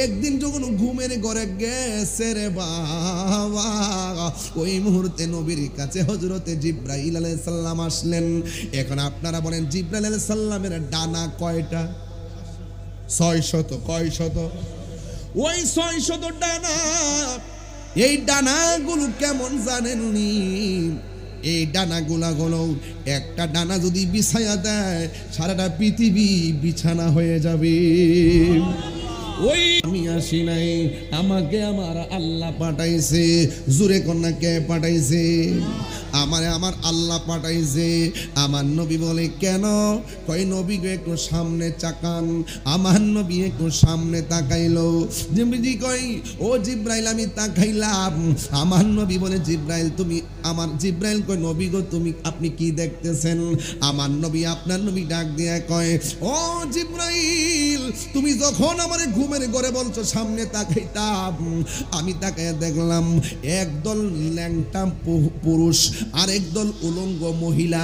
একদিন যখন ঘুমের ঘরে গেছে রে বাবা, ওই মুহূর্তে নবীর কাছে হযরতে জিবরাইল আলাইহিস সালাম আসলেন। এখন আপনারা বলেন, জিবরাইল আলাইহিস সালামের ডানা কয়টা? 600। কয় শত? ওই 600 ডানা। এই ডানাগুলো কেমন জানেননি? এই ডানাগুলা হলো, একটা ডানা যদি বিছায়া দেয় সারাটা পৃথিবী বিছানা হয়ে যাবে। ওই আমি আসি নাই, আমাকে আমার আল্লাহ পাঠাইছে। জোরে কন্যা কে পাঠাইছে? আমারে আমার আল্লাহ পাঠাইছে। আমার নবী বলে কেন? কই নবী গো একটু সামনে তাকান। আমার নবী একটু সামনে তাকাইলো। নবীজি কই ও জিব্রাইল আমি তাকাইলাম। আমার নবী বলে জিব্রাইল তুমি আমার জিব্রাইল কই নবী গো তুমি আপনি কি দেখতেছেন? আমার নবী আপনার নবী ডাক দিয়ে কয় ও জিব্রাইল তুমি যখন আমারে ঘুমের ঘরে বলছো সামনে তাকাইতাম, আমি তাকায় দেখলাম একদল ল্যাংটা পুরুষ আর একদল উলঙ্গ মহিলা।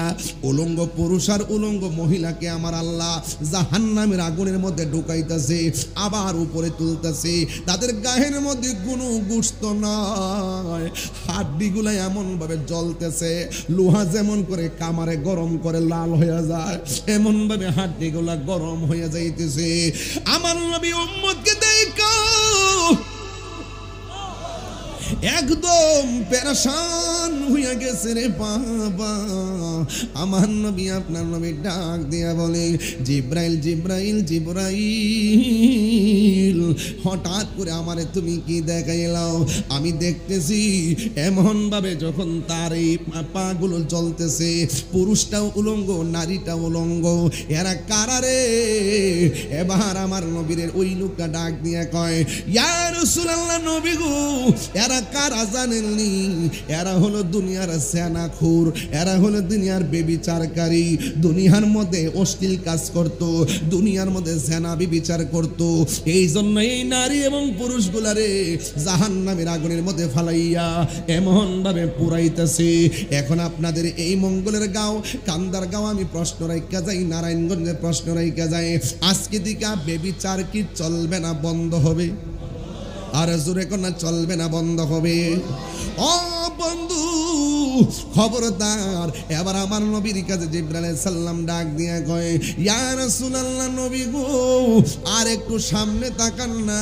উলঙ্গ পুরুষ আর উলঙ্গ মহিলাকে আমার আল্লাহ জাহান্নামের আগুনের মধ্যে ঢুকাইতেছে, আবার উপরে তুলতেছে। তাদের গায়ের মধ্যে কোনো গোশত নয়, হাড্ডিগুলো এমন ভাবে জ্বলতেছে, লোহা যেমন করে কামারে গরম করে লাল হয়ে যায় এমন ভাবে হাড্ডিগুলা গরম হয়ে যাইতেছে। আমার নবী উম্মতকে দেখো একদম পেরেশান হয়ে গেছে রে বাবা। আমার নবী আপনার নবী ডাক দিয়া বলে জিব্রাইল জিব্রাইল জিব্রাইল হঠাৎ করে আমারে তুমি কি দেখাইলাও? আমি দেখতেছি এমন ভাবে যখন তার এই পাগুলো জ্বলতেছে, পুরুষটাও উলঙ্গ নারীটাও উলঙ্গ, এরা কারারে? এবার আমার নবীর ওই লোকটা ডাক দিয়া কয় ইয়া রাসূলুল্লাহ নবী গো এরা কারা জানেননি? এরা হলো দুনিয়ার সেনাখুর, এরা হলো দুনিয়ার বেবিচারকারী, দুনিয়ার মধ্যে অশ্লীল কাজ করত, দুনিয়ার মধ্যে সেনা বেবিচার করত। এই জন্য এই নারী এবং পুরুষগুলারে জাহান্নামের আগুনের মধ্যে ফালাইয়া এমন ভাবে পুরাইতেছে। এখন আপনাদের এই মঙ্গলের গাঁও কান্দার গাঁও আমি প্রশ্ন রাইখা যাই, নারায়ণগঞ্জের প্রশ্ন রাইখা যাই, আজকে দিকা বেবিচার কি চলবে না বন্ধ হবে? আর জোরে কোনা চলবে না বন্ধ হবে? ও বন্ধু খবরদার। এবার আমার নবীর কাছে জিবরাইল আলাইহিস সালাম ডাক দিয়ে কয় ইয়া রাসূলুল্লাহ নবী গো আর একটু সামনে তাকান না।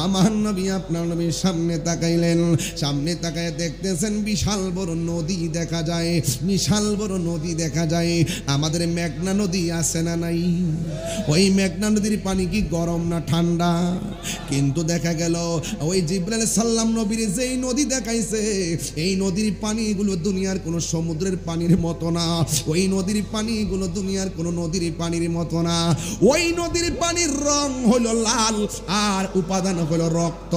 আমার নবী আপনার নবীর সামনে তাকাইলেন, সামনে তাকায় দেখতেছেন বিশাল বড় নদী দেখা যায়, বিশাল বড় নদী দেখা যায়। আমাদের মেঘনা নদী আছে না নাই? ওই মেঘনা নদীর পানি কি গরম না ঠান্ডা? কিন্তু দেখা গেল ওই জিবরাইল সাল্লাম নবীর যেই নদী দেখাইছে এই নদীর পানিগুলো দুনিয়ার কোনো সমুদ্রের পানির মতো না, ওই নদীর পানিগুলো দুনিয়ার কোনো নদীর পানির মতো না। ওই নদীর পানির রং হলো লাল আর উপাদান হলো রক্ত।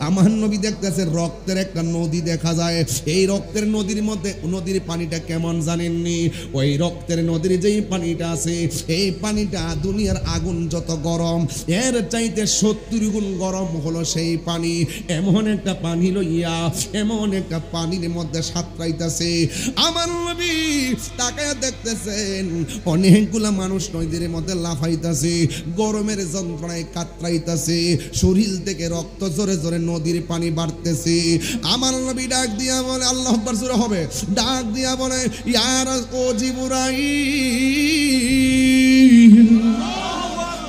আমার নবী দেখতেছে রক্তের একটা নদী দেখা যায়। এই রক্তের নদীর মধ্যে নদীর পানিটা কেমন জানেননি? ওই রক্তের নদীর যেই পানিটা আছে এই পানিটা দুনিয়ার আগুন যত গরম এর চাইতে 70 গুণ গরম হলো সেই পানি। এমন একটা পানি লইয়া এমন একটা পানির মধ্যে সাঁতরাইতেছে। আমার নবী তাকায়া দেখতেছেন অনেকগুলা মানুষ নদীর মধ্যে লাফাইতেছে, গরমের যন্ত্রণায় কাতরাইতেছে, শরীর থেকে রক্ত জোরে জোরে নদীর পানি বাড়তেছে। আমার নবী ডাক দিয়া বলে আল্লাহু আকবার জোরে হবে, ডাক দিয়া বলে ইয়া ও জিবরাইল,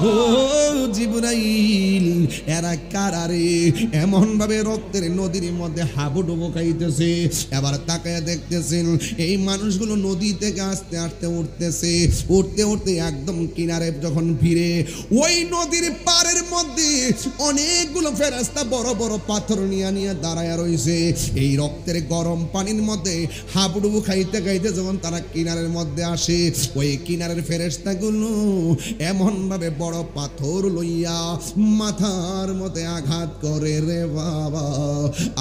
ও জিবরাইল এরা কারারে এমন ভাবে রক্তের নদীর মধ্যে হাবুডুবু খাইতেছে। এবার তাকায়া দেখতেছেন এই মানুষগুলো নদী থেকে আস্তে আস্তে উঠতেছে, উঠতে উঠতে একদম কিনারে যখন ফিরে ওই নদীর পাড়ের মধ্যে অনেকগুলো ফেরেশতা বড় বড় পাথর নিয়ে নিয়ে দাঁড়ায় রয়েছে। এই রক্তের গরম পানির মধ্যে হাবুডুবু খাইতে খাইতে যখন তারা কিনারের মধ্যে আসে ওই কিনারের ফেরেশতাগুলো এমন ভাবে বড় পাথর লইয়া মাথার মধ্যে আঘাত করে রে বাবা,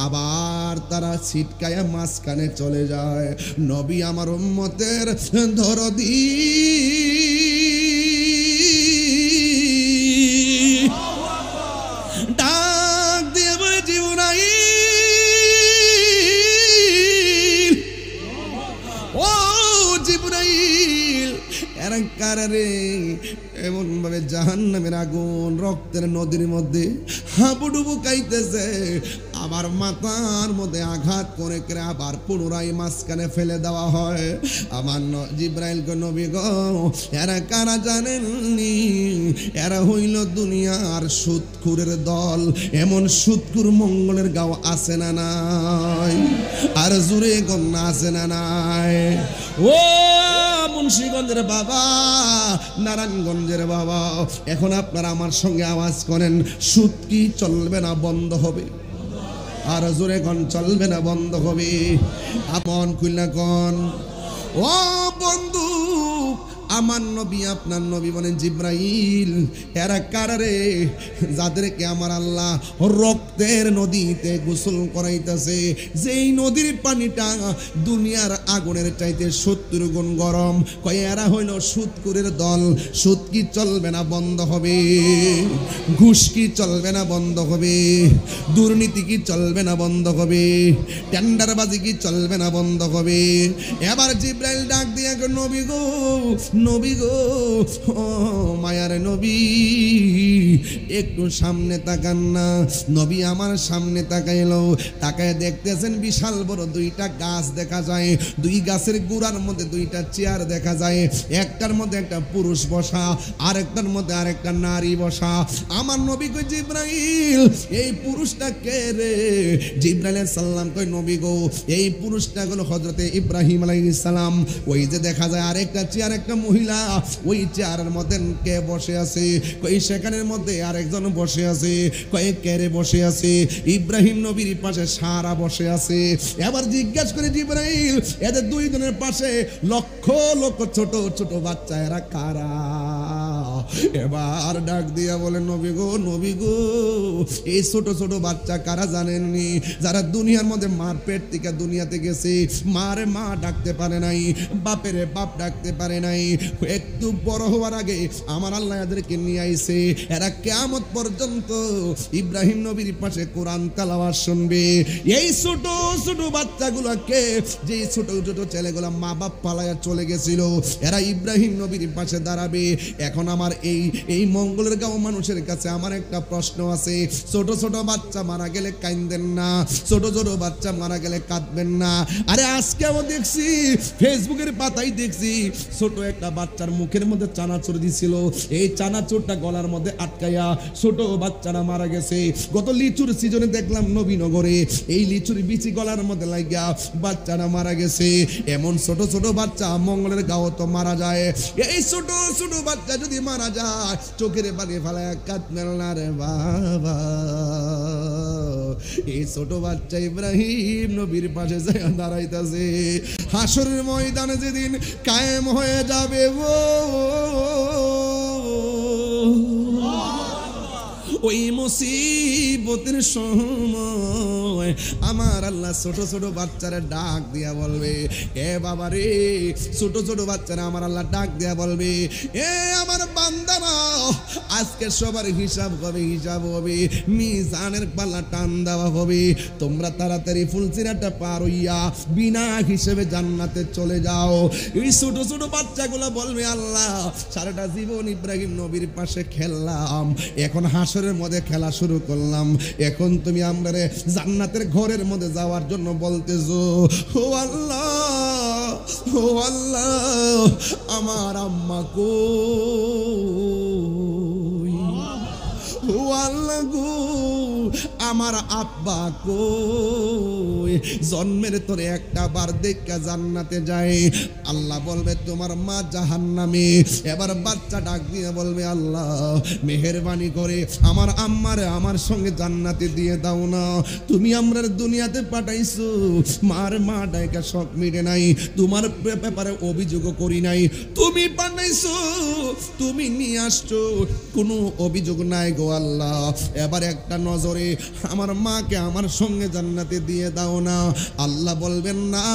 আবার তারা ছিটকায়া মাঝখানে চলে যায়। নবী আমার উম্মতের দরদি ডাক দিয়ে বলে জিবরাইল, ও জিবরাইল এরা কারারে এমন ভাবে জাহান্নামের আগুন রক্তের নদীর মধ্যে হাবুডুবু খাইতেছে, আবার মাথার মধ্যে আঘাত করে করে আবার পুনরায় মাঝখানে ফেলে দেওয়া হয়। আমার জিবরাইল গো নবী গো এরা কারা জানেননি? এরা হইল দুনিয়ার সুদখুরের দল। এমন সুদখুর মঙ্গলের গাঁও আছে না নাই? আর জুড়ে গন্না আছে না নাই? ও মুন্সিগঞ্জের বাবা, নারায়ণগঞ্জের বাবা, এখন আপনারা আমার সঙ্গে আওয়াজ করেন, সুদ কি চলবে না বন্ধ হবে? আর জোরে কোন চলবে না, বন্ধ হবে। আপন খুলনা কোন। ও বন্ধু, আমার নবী আপনার নবী বলেন জিব্রাইল, এরা কারারে যাদেরকে আমার আল্লাহ রক্তের নদীতে গোসল করাইতেছে, যেই নদীর পানিটা দুনিয়ার আগুনের চাইতে 70 গুণ গরম, কয় এরা হইল সুদকুরের দল। সুদ কি চলবে না, বন্ধ হবে? ঘুষ কি চলবে না, বন্ধ হবে? দুর্নীতি কি চলবে না, বন্ধ হবে? টেন্ডারবাজি কি চলবে না, বন্ধ হবে? এবার জিব্রাইল ডাক দিয়ে নবী গো, নবী গো, ও মায়ার নবী, একটু সামনে তাকান না। নবী আমার সামনে তাকাইলো, তাকায় দেখতেছেন বিশাল বড় 2টা গাছ দেখা যায়। 2 গাছের গোড়ার মধ্যে 2টা চেয়ার দেখা যায়। একটার মধ্যে একটা পুরুষ বসা, আরেকটার মধ্যে আরেকটা নারী বসা। আমার নবী কই জিব্রাইল, এই পুরুষটা কে রে? জিব্রাইল আলাইহিস সালাম কই নবী গো, এই পুরুষটা হলো হযরতে ইব্রাহিম আলাইহিস সালাম। ওই যে দেখা যায় আরেকটা চেয়ার, একটা মহিলা, ওই চেয়ারের মধ্যে কে বসে আছে? কই সেখানের মধ্যে আরেকজন বসে আছে। কয়েক কেরে বসে আছে? ইব্রাহিম নবীর পাশে সারা বসে আছে। এবার জিজ্ঞাসা করে জিব্রাইল, এদের 2 জনের পাশে লক্ষ লক্ষ ছোট ছোট বাচ্চা, এরা কারা? এবার ডাক দিয়া বলে নবী গো, নবী গো, এই ছোট ছোট বাচ্চা কারা জানেননি? যারা দুনিয়ার মধ্যে মার পেট থেকে দুনিয়াতে গেছে, মারে মা ডাকতে পারে নাই, বাপেরে বাপ ডাকতে পারে নাই। একটু বড় হওয়ার আগে আমার আল্লাহ এদেরকে নিয়ে আইছে। এরা কিয়ামত পর্যন্ত ইব্রাহিম নবীর পাশে কোরআন তেলাওয়াত শুনবে। এই ছোট ছোট বাচ্চাগুলোকে, যে ছোট ছোট ছেলেগুলা মা বাপ পালায়া চলে গেছিল, এরা ইব্রাহিম নবীর পাশে দাঁড়াবে। এখন আমার এই মঙ্গলের গাঁও মানুষের কাছে আমার একটা প্রশ্ন আছে, ছোট ছোট বাচ্চা মারা গেলে কাঁদেন না? ছোট ছোট বাচ্চা মারা গেলে কাঁদবেন না? আরে আজকে আমি দেখছি, ফেসবুকের পাতায় দেখছি, ছোট একটা বাচ্চার মুখের মধ্যে চানাচুর দিছিল, এই চানাচুরটা গলার মধ্যে আটকাইয়া ছোট বাচ্চারা মারা গেছে। গত লিচুর সিজনে দেখলাম নবীনগরে, এই লিচুর বিচি গলার মধ্যে লাগিয়া বাচ্চারা মারা গেছে। এমন ছোট ছোট বাচ্চা মঙ্গলের গাঁও তো মারা যায়। এই ছোট ছোট বাচ্চা যদি মারা যায়, চোখের পানি ফেলায় কাঁদবেন না রে বাবা। এই ছোট বাচ্চা ইব্রাহিম নবীর পাশে যায় দাঁড়াইতেছে। হাসরের ময়দানে যেদিন কায়েম হয়ে যাবে ওই মুসিবতের সময় আমার আল্লাহ ছোট ছোট বাচ্চারা ডাক দিয়া বলবে, এ বাবা রে, ছোট ছোট বাচ্চারা আমার আল্লাহ ডাক দিয়া বলবে, এ আমার বান্দারা, আজকে সবার হিসাব হবে, হিসাব হবে, মিজানের পাল্লা টান দেওয়া হবে। তোমরা তাড়াতাড়ি ফুলসিরাটা পার হইয়া বিনা হিসেবে জান্নাতে চলে যাও। এই ছোট ছোট বাচ্চাগুলো বলবে, আল্লাহ, সারাটা জীবন ইব্রাহিম নবীর পাশে খেললাম, এখন হাসরের মধ্যে খেলা শুরু করলাম, এখন তুমি আমরা জান্নাতের ঘরের মধ্যে যাওয়ার জন্য বলতেছো। ও আল্লাহ, ও আল্লাহ, আমার আম্মা কই? ও আল্লাহ গো, আমার আব্বা কই? জন্মের তোরে একটা বার দেখা জান্নাতে যায়। আল্লাহ বলবে তোমার মা জাহান্নামে। এবার বাচ্চা ডাক দিয়ে বলবে, আল্লাহ মেহেরবানি করে আমার আম্মারে আমার সঙ্গে জান্নাতে দিয়ে দাও না। তুমি আমরার দুনিয়াতে পাঠাইছো, মার মা ডাইকা শখ মিটে নাই, তোমার ব্যাপারে অভিযোগ করি নাই, তুমি পাঠাইছো, তুমি নিয়ে আসছো, কোনো অভিযোগ নাই গো আল্লাহ। এবার একটা নজরে আমার মাকে আমার সঙ্গে জান্নাতে দিয়ে দাও না। আল্লাহ বলবেন না।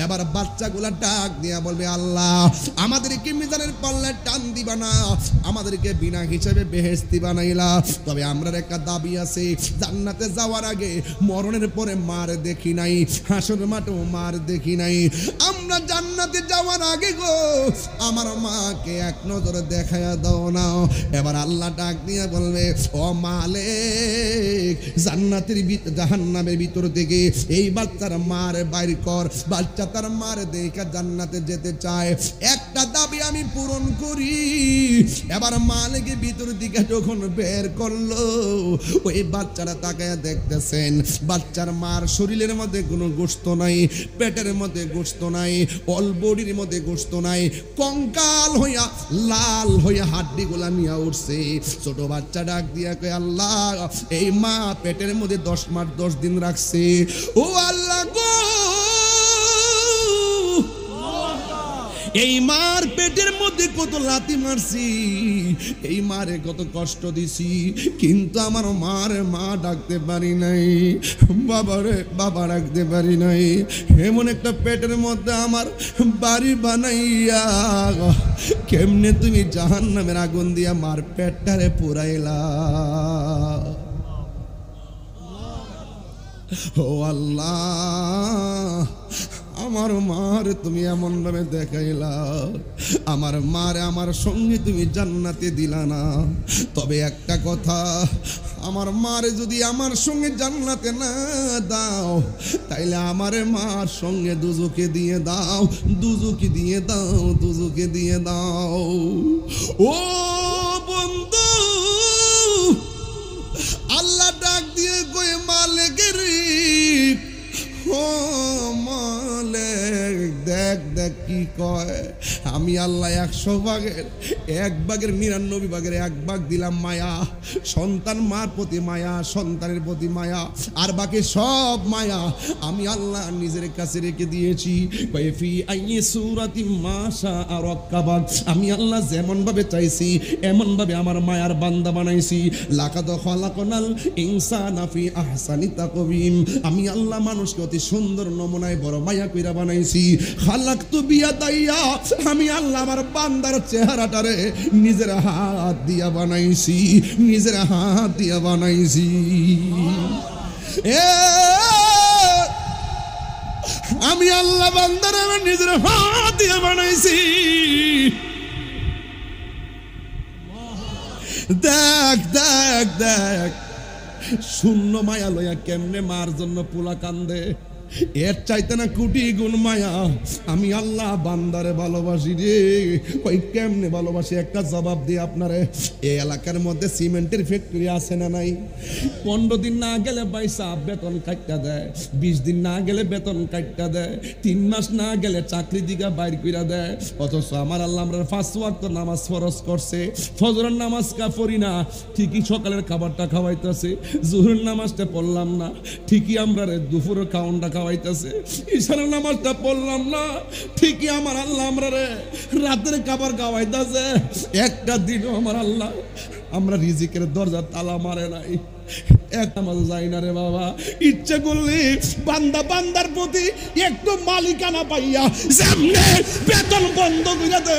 এবার বাচ্চাগুলা ডাক দিয়া বলবে, আল্লাহ আমাদেরকে মিজানের পাল্লায় টান দিবা না, আমাদেরকে বিনা হিসেবে বেহেশতি বানাইলা, তবে আমরার একটা দাবি আছে, জান্নাতে যাওয়ার আগে মরণের পরে মার দেখি নাই, হাসর মাঠেও মার দেখি নাই, আমরা জান্নাতে যাওয়ার আগে গো আমার মাকে এক নজরে দেখায়া দাও না। এবার আল্লাহ ডাক দিয়া বলবে, ও মালিক, জান্নাতের জাহান্নামের ভিতর থেকে এই বাচ্চার মার বাইর কর। বাচ্চা তার মার দেখা জান্নাতে যেতে চায়। একটা দাবি আমি আমি পূরণ করি। এবার মালিকের ভিতর দিকে যখন বের করলো, ওই বাচ্চারা তাকায় দেখতেছেন বাচ্চার মার শরীরের মধ্যে কোনো গোশত নাই, পেটের মধ্যে গোশত নাই, অল বডির মধ্যে গোশত নাই, কঙ্কাল হইয়া লাল হইয়া হাড্ডিগুলা নিয়ে উঠছে। ছোট বাচ্চা ডাক দিয়া কয়, আল্লাহ এই মা পেটের মধ্যে 10 মাস 10 দিন রাখছে। ও আল্লাহ গো, এই মার পেটের মধ্যে কত লাথি মারছি, এই মারে কত কষ্ট দিছি, কিন্তু আমার মারে মা ডাকতে পারি নাই, বাবারে বাবা ডাকতে পারি নাই। এমন একটা পেটের মধ্যে আমার বাড়ি বানাইয়া কেমনে তুমি জাহান্নামের আগুন দিয়া মার পেটটারে পুরাইলা। ও আল্লাহ, আমার মার তুমি এমন ভাবে দেখাইলা, আমার মারে আমার সঙ্গে তুমি জান্নাতে দিলা না। তবে একটা কথা, আমার মারে যদি আমার সঙ্গে জান্নাতে না দাও, তাইলে আমারে মার সঙ্গে দুজকে দিয়ে দাও, দুজকে দিয়ে দাও, দুজকে দিয়ে দাও। ও বন্ধু, আল্লাহ ডাক দিয়ে কই, মালিকের ও মালিক, দেখ দেখ কি কয়। আমি আল্লাহ 100 ভাগের 1 ভাগের 99 ভাগের 1 ভাগ দিলাম মায়া। সন্তান মার প্রতি মায়া, সন্তানের প্রতি মায়া, আর বাকি সব মায়া আমি আল্লাহ নিজের কাছে রেখে দিয়েছি। ফি আইয়ি সূরাতিন মাশা আরাক্কাবাক, আমি আল্লাহ যেমন ভাবে চাইছি এমন ভাবে আমার মায়ার বান্দা বানাইছি। লাকাদ খালাকনাল ইনসানা ফি আহসানি তাকওয়িম, আমি আল্লাহ মানুষকে অতি সুন্দর নমুনায় বড় মায়া কইরা বানাইছি। খালাকতু বিয়াদাইয়া, আমি আল্লাহ আমার বান্দার চেহারাটারে নিজের হাত দিয়া বানাইছি, নিজের হাত দিয়া বানাইছি। আমি আল্লাহ বান্দার আমার নিজের হাত দিয়া বানাইছি। দেখ দেখ দেখ, শূন্য মায়া লইয়া কেমনে মার জন্য পোলা কান্দে, এর চাইতে না কোটি গুণ মায়া আমি আল্লাহ বান্দারে ভালোবাসি রে। ওই কেমনে ভালোবাসি একটা জবাব দিয়ে আপনারে। এই এলাকার মধ্যে সিমেন্টের ফ্যাক্টরি আছে না নাই? 15 দিন না গেলে পয়সা বেতন কাটটা দেয়, 20 দিন না গেলে বেতন কাটটা দেয়, 3 মাস না গেলে চাকরি দিকে বাইর কইরা দেয়। অথচ আমার আল্লাহ আমরা 5 ওয়াক্ত নামাজ ফরজ করছে, ফজরের নামাজ পড়ি না, ঠিকই সকালের খাবারটা খাওয়াইতেছে, জোহরের নামাজটা পড়লাম না, ঠিকই আমরা দুপুরের খাওয়ানটা খাওয়াইতেছে, ঈশানের নামাজটা পড়লাম না, ঠিকই আমার আল্লাহ আমরা রাতের খাবার খাওয়াইতেছে। একটা দিনও আমার আল্লাহ আমরা রিজিকের দরজা তালা মারে নাই, এক নামাজ যাই না রে বাবা। ইচ্ছে করলে বান্দা বান্দার প্রতি একটু মালিকানা পাইয়া যেমনে বেতন বন্ধ করে দে,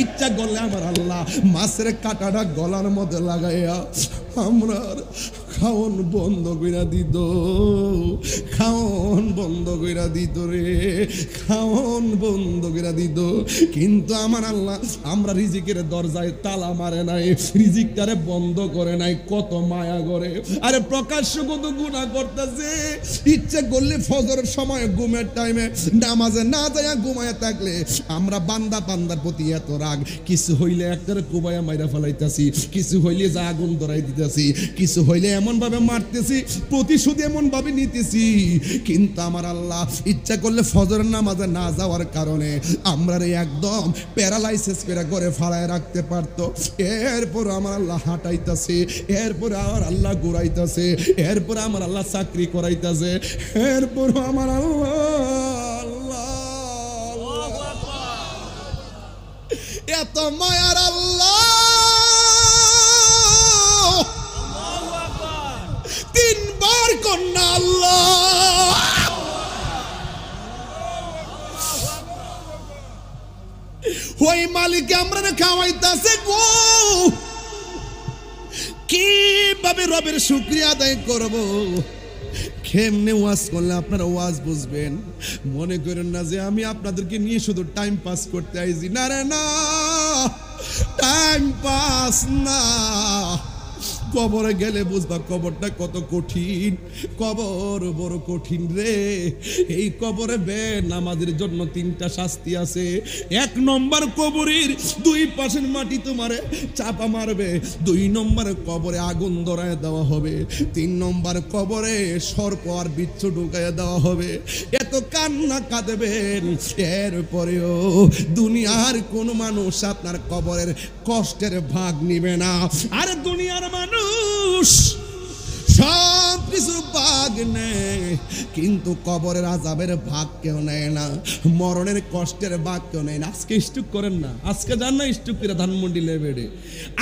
ইচ্ছা করলে আমার আল্লাহ মাছের কাঁটাটা গলার মধ্যে লাগাইয়া আমরা খাওন বন্ধ কইরা দিত, খাওন বন্ধ কইরা দিত রে, খাওন বন্ধ কইরা দিত। কিন্তু আমার আল্লাহ আমরা রিজিকের দরজায় তালা মারে নাই, রিজিকটারে বন্ধ করে নাই, কত মায়া করে। আরে প্রকাশ্য কত গুনাহ করতেছে, ইচ্ছে করলে ফজরের সময় ঘুমের টাইমে নামাজে না যায় ঘুমায় থাকলে আমরা বান্দা বান্দার প্রতি এত রাগ, কিছু হইলে একটারে কুবাইয়া মাইরা ফেলাইতেছি, কিছু হইলে যা আগুন ধরাই দিতেছি, কিছু হইলে এমন ভাবে মারতেছি, প্রতিশোধ এমন ভাবে নিতেছি। কিন্তু আমার আল্লাহ ইচ্ছা করলে ফজরের নামাজে না যাওয়ার কারণে আমরা একদম প্যারালাইসিস করে ঘরে ফালায় রাখতে পারতো। এরপর আমার আল্লাহ হাঁটাইতেছে, এরপর আমার আল্লাহ ঘুরাইতেছে, এরপর আমার আল্লাহ চাকরি করাইতেছে, এরপর আমার আল্লাহ এত মায়ার আল্লাহ 3 বার কন্যা আল্লাহ। ওই মালিক আমরা খাওয়াইতেছে গো, কিভাবে রবের শুকরিয়া আদায় করব? কেমনে ওয়াজ করলে আপনারা ওয়াজ বুঝবেন? মনে করেন না যে আমি আপনাদেরকে নিয়ে শুধু টাইম পাস করতে আইছি, না রে না, টাইম পাস না, কবরে গেলে বুঝবা কবরটা কত কঠিন। কবর বড় কঠিন রে। এই কবরে নামাজের জন্য 3টা শাস্তি আছে। 1 নম্বর, কবরের 2 পাশের মাটি তোমারে চাপা মারবে। 2 নম্বর, কবরে আগুন ধরায় দেওয়া হবে। 3 নম্বর, কবরে সর্প আর বিচ্ছু ঢুকাইয়া দেওয়া হবে। এত কান্না কাঁদবেন, এরপরেও দুনিয়ার কোন মানুষ আপনার কবরের কষ্টের ভাগ নিবে না। আর দুনিয়ার মানুষ সব কিছু ভাগ নেয়, কিন্তু কবরের আযাবের ভাগ কেউ নেয় না, মরণের কষ্টের ভাগ কেউ নেয় না। আজকে স্টুক করেন না, আজকে যান না স্টুক করে ধানমন্ডি লেবেড়ে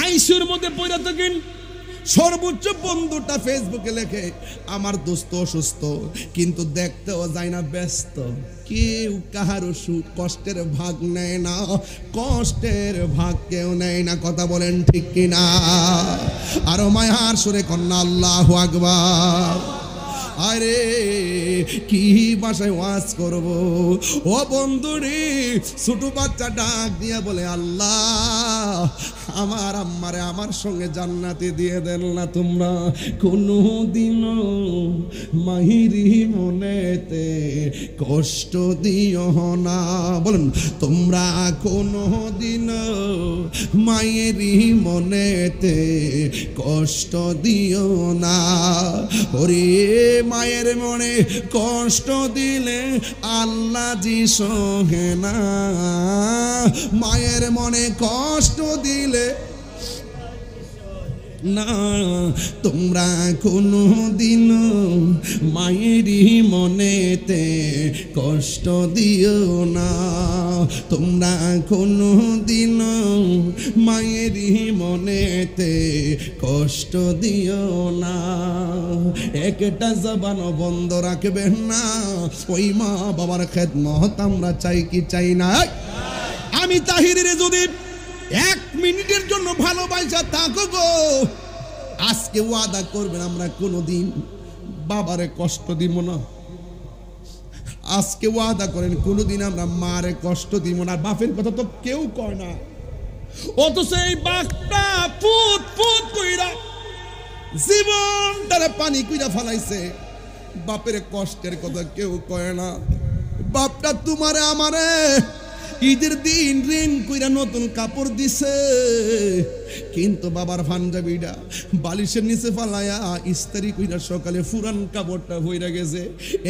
আইসিউর মধ্যে পড়ে থাকেন। সর্বোচ্চ বন্ধুটা ফেসবুকে লেখে আমার দোস্ত অসুস্থ, কিন্তু দেখতেও যায় না, ব্যস্ত। কেউ কাহারও কষ্টের ভাগ নেয় না, কষ্টের ভাগ কেউ নেয় না। কথা বলেন ঠিক কিনা? আরো মায়ার সুরে কন্যা আল্লাহু আকবার। আরে কি ভাষায় ওয়াজ করব ও বন্ধুরে। ছোট বাচ্চা ডাক দিয়া বলে, আল্লাহ আমার আম্মারে আমার সঙ্গে জান্নাতে দিয়ে দেন না তোমরা। কোনো দিনও মাহিরি মনেতে কষ্ট দিও না। বলুন, তোমরা কোনো দিনও মায়েরই মনেতে কষ্ট দিও না। ওরে মায়ের মনে কষ্ট দিলে আল্লাহ জি সহে না। মায়ের মনে কষ্ট দিলে না। তোমরা কোনো দিন মায়েরই মনেতে কষ্ট দিও না। তোমরা কোনো দিন মায়েরই মনেতে কষ্ট দিও না। একটা জবান বন্ধ রাখবেন না। ওই মা বাবার খেদমত আমরা চাই কি চাই না? আমি তাহিরের যদি 1 মিনিটের জন্য ভালোবাসা থাকো গো, আজকে ওয়াদা করবেন আমরা কোনোদিন বাবারে কষ্ট দিব না। আজকে ওয়াদা করেন কোনোদিন আমরা মারে কষ্ট দিব না। বাপের কথা তো কেউ কয় না, অথচ এই বাপটা পুত পুত কইরা জীবনটারে পানি কইরা ফেলাইছে। বাপের কষ্টের কথা কেউ কয় না। বাপটা তোমারে আমারে ঈদের দিন ঋণ কইরা নতুন কাপড় দিছে, কিন্তু বাবার পাঞ্জাবিটা বালিশের নিচে ফালায়া ইস্তারি কইরা সকালে পুরান কাপড়টা হইরা গেছে।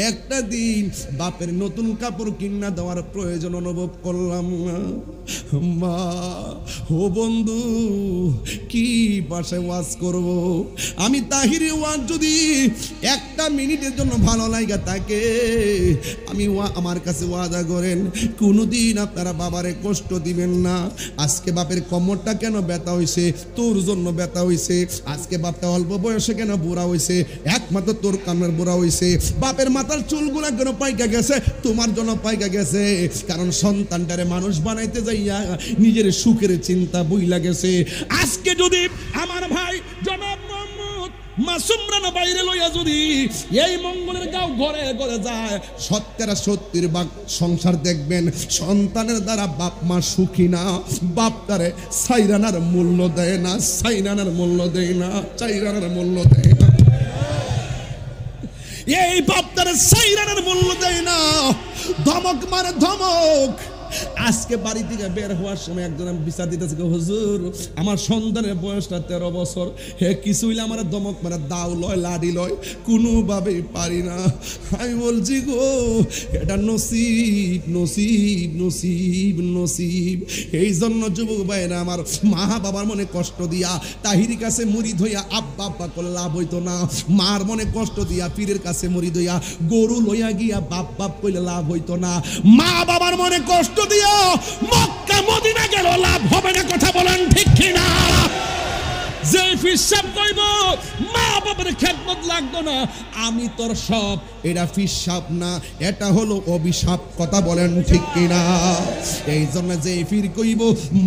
একটা দিন বাপের নতুন কাপড় কিনা দেওয়ার প্রয়োজন অনুভব করলাম না। মা ও বন্ধু, কি ভাষায় ওয়াজ করব আমি? তাহিরি ওয়াজ যদি 1টা মিনিটের জন্য ভালো লাগা থাকে, আমি আমার কাছে ওয়াদা করেন কোনোদিন আপনারা বাবারে কষ্ট দিবেন না। আজকে বাপের কোমরটা কেন ব্যথা হইছে? তোর জন্য ব্যথা হইছে। আজকে বাপটা অল্প বয়সে কেন বুড়া হইছে? একমাত্র তোর কানের বুড়া হইছে। বাপের মাথার চুলগুলা কেন পাইকা গেছে? তোমার জন্য পাইকা গেছে। কারণ সন্তানটারে মানুষ বানাইতে যাইয়া নিজের সুখের চিন্তা বইলা গেছে। আজকে যদি আমার ভাই জনাব মোহাম্মদ মাসুম রানা বাইরে লইয়া যদি এই মঙ্গলের গাঁও ঘরে ঘরে যায়, 70 ভাগ সংসার দেখবেন সন্তানের দ্বারা বাপ মা সুখী না। বাপটারে সাইরানার মূল্য দেয় না, সাইরানার মূল্য দেয় না, চাইরানার মূল্য দেয় না। এই বাপটারে সাইরানার মূল্য দেয় না। ধমক মারে ধমক। আজকে বাড়ি থেকে বের হওয়ার সময় একজন বিচার দিতেছে, হুজুর আমার সন্তানের বয়সটা 13 বছর, হে কিছু হইলে আমার দমক মারা দাও লয় লাডি লয়, কোনোভাবেই পারি না। আমি বলছি গো, এটা নসিব নসিব নসিব নসিব। এই জন্য যুবক ভাইরা আমার, মা বাবার মনে কষ্ট দিয়া তাহিরি কাছে মুরিদ হইয়া আব্বা আব্বা করলে লাভ হইতো না। মার মনে কষ্ট দিয়া পীরের কাছে মুরিদ হইয়া গরু লইয়া গিয়া বাপ বাপ কইলে লাভ হইতো না। মা বাবার মনে কষ্ট দিয়া মক্কা মদিনা গেল লাভ হবে না। কথা বলেন ঠিক কিনা? যে ফিসাব কইব মা বাবার খেদমত লাগতো না, আমি তোর সব, এটা ফিসাব না, এটা হলো অভিশাপ। কথা বলেন ঠিক কিনা? এই জন্য যে ফির কইব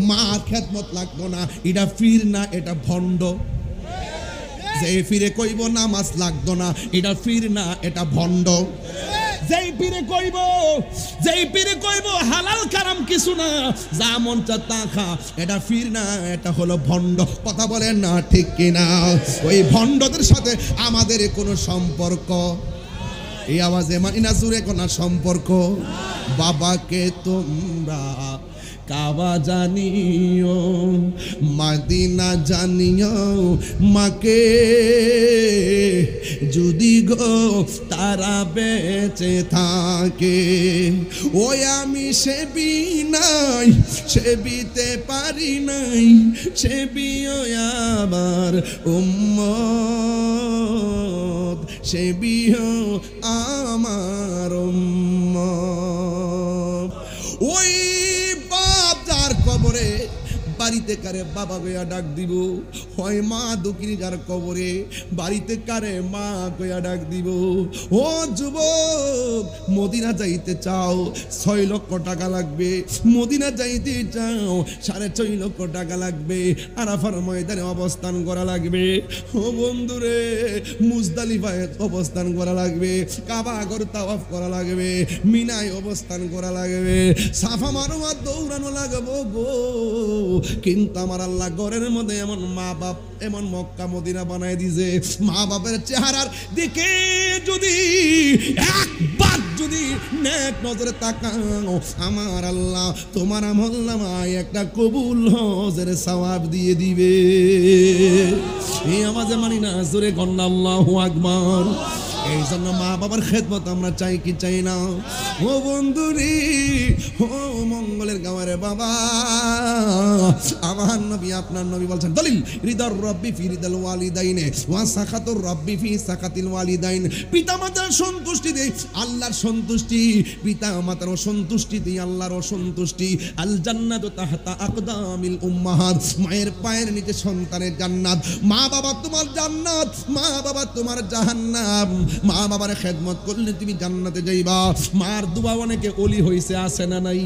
মা খেদমত লাগতো না, এটা ফির না, এটা ভণ্ড। যে ফিরে কইব নামাজ লাগতো না, এটা ফির না, এটা ভণ্ড। যেই পীরে কইব হালাল কারাম কিছু না, যা মন চা তা খা, এটা পীর না, এটা হলো ভণ্ড। কথা বলেন না ঠিক কিনা? ওই ভণ্ডদের সাথে আমাদের কোনো সম্পর্ক, এই আওয়াজে মাইনা জুড়ে কোনো সম্পর্ক। বাবাকে তোমরা কাবা জানিও, মদিনা জানিও, মাকে যদি গো তারা বেঁচে থাকে। ওই আমি সেবি নাই, সেবিতে পারি নাই, সেবিও আবার উম্মত, সেবিও আমার উম্মত। ওই কবরে বাড়িতে কারে বাবা গয়া ডাক দিব, হয় মা দক্ষিণী যার কবরে বাড়িতে কারে মা গয়া ডাক দিব। ও যুবক, মদিনা যাইতে চাও 6 লক্ষ টাকা লাগবে, মদিনা যাইতে চাও 6.5 লক্ষ টাকা লাগবে, আরাফার ময়দানে অবস্থান করা লাগবে। ও বন্ধুরে, মুজদালিফায় অবস্থান করা লাগবে, কাবা ঘর তাওয়াফ করা লাগবে, মিনায় অবস্থান করা লাগবে, সাফা মারওয়া দৌড়ানো লাগবো গো। কিন্তু আমার আল্লাহ ঘরের মধ্যে এমন মা বাপ, এমন মক্কা মদিনা বানায় দিছে, মা বাপের চেহারার দিকে যদি একবার যদি নেক নজরে তাকাও, আমার আল্লাহ তোমার আমল নামায় একটা কবুল হজের সওয়াব দিয়ে দিবে। এই আওয়াজে মানি না জোরে কন্না আল্লাহু আকবার। এই জন্য মা বাবার খেদমত আমরা চাই কি চাই না? ও বন্ধুরি, ও মঙ্গলের গাওয়ারে বাবা, আমার নবী আপনার নবী বলছেন, দলিল রিদার রব্বি ফি রিদাল ওয়ালিদাইনে ওয়া সাখাতুর রব্বি ফি সাখাতিল ওয়ালিদাইন। পিতা মাতার সন্তুষ্টি দেই আল্লাহর সন্তুষ্টি, পিতা মাতার অসন্তুষ্টি দেই আল্লাহর অসন্তুষ্টি। আল জান্নাতু তাহতা আকদামিল উম্মাহাত, মায়ের পায়ের নিচে সন্তানের জান্নাত। মা বাবা তোমার জান্নাত, মা বাবা তোমার জাহান্নাম। মা বাবার খেদমত করলে তুমি জান্নাতে যাইবা। মার দোয়া অনেকে ওলি হইছে, আছে না নাই?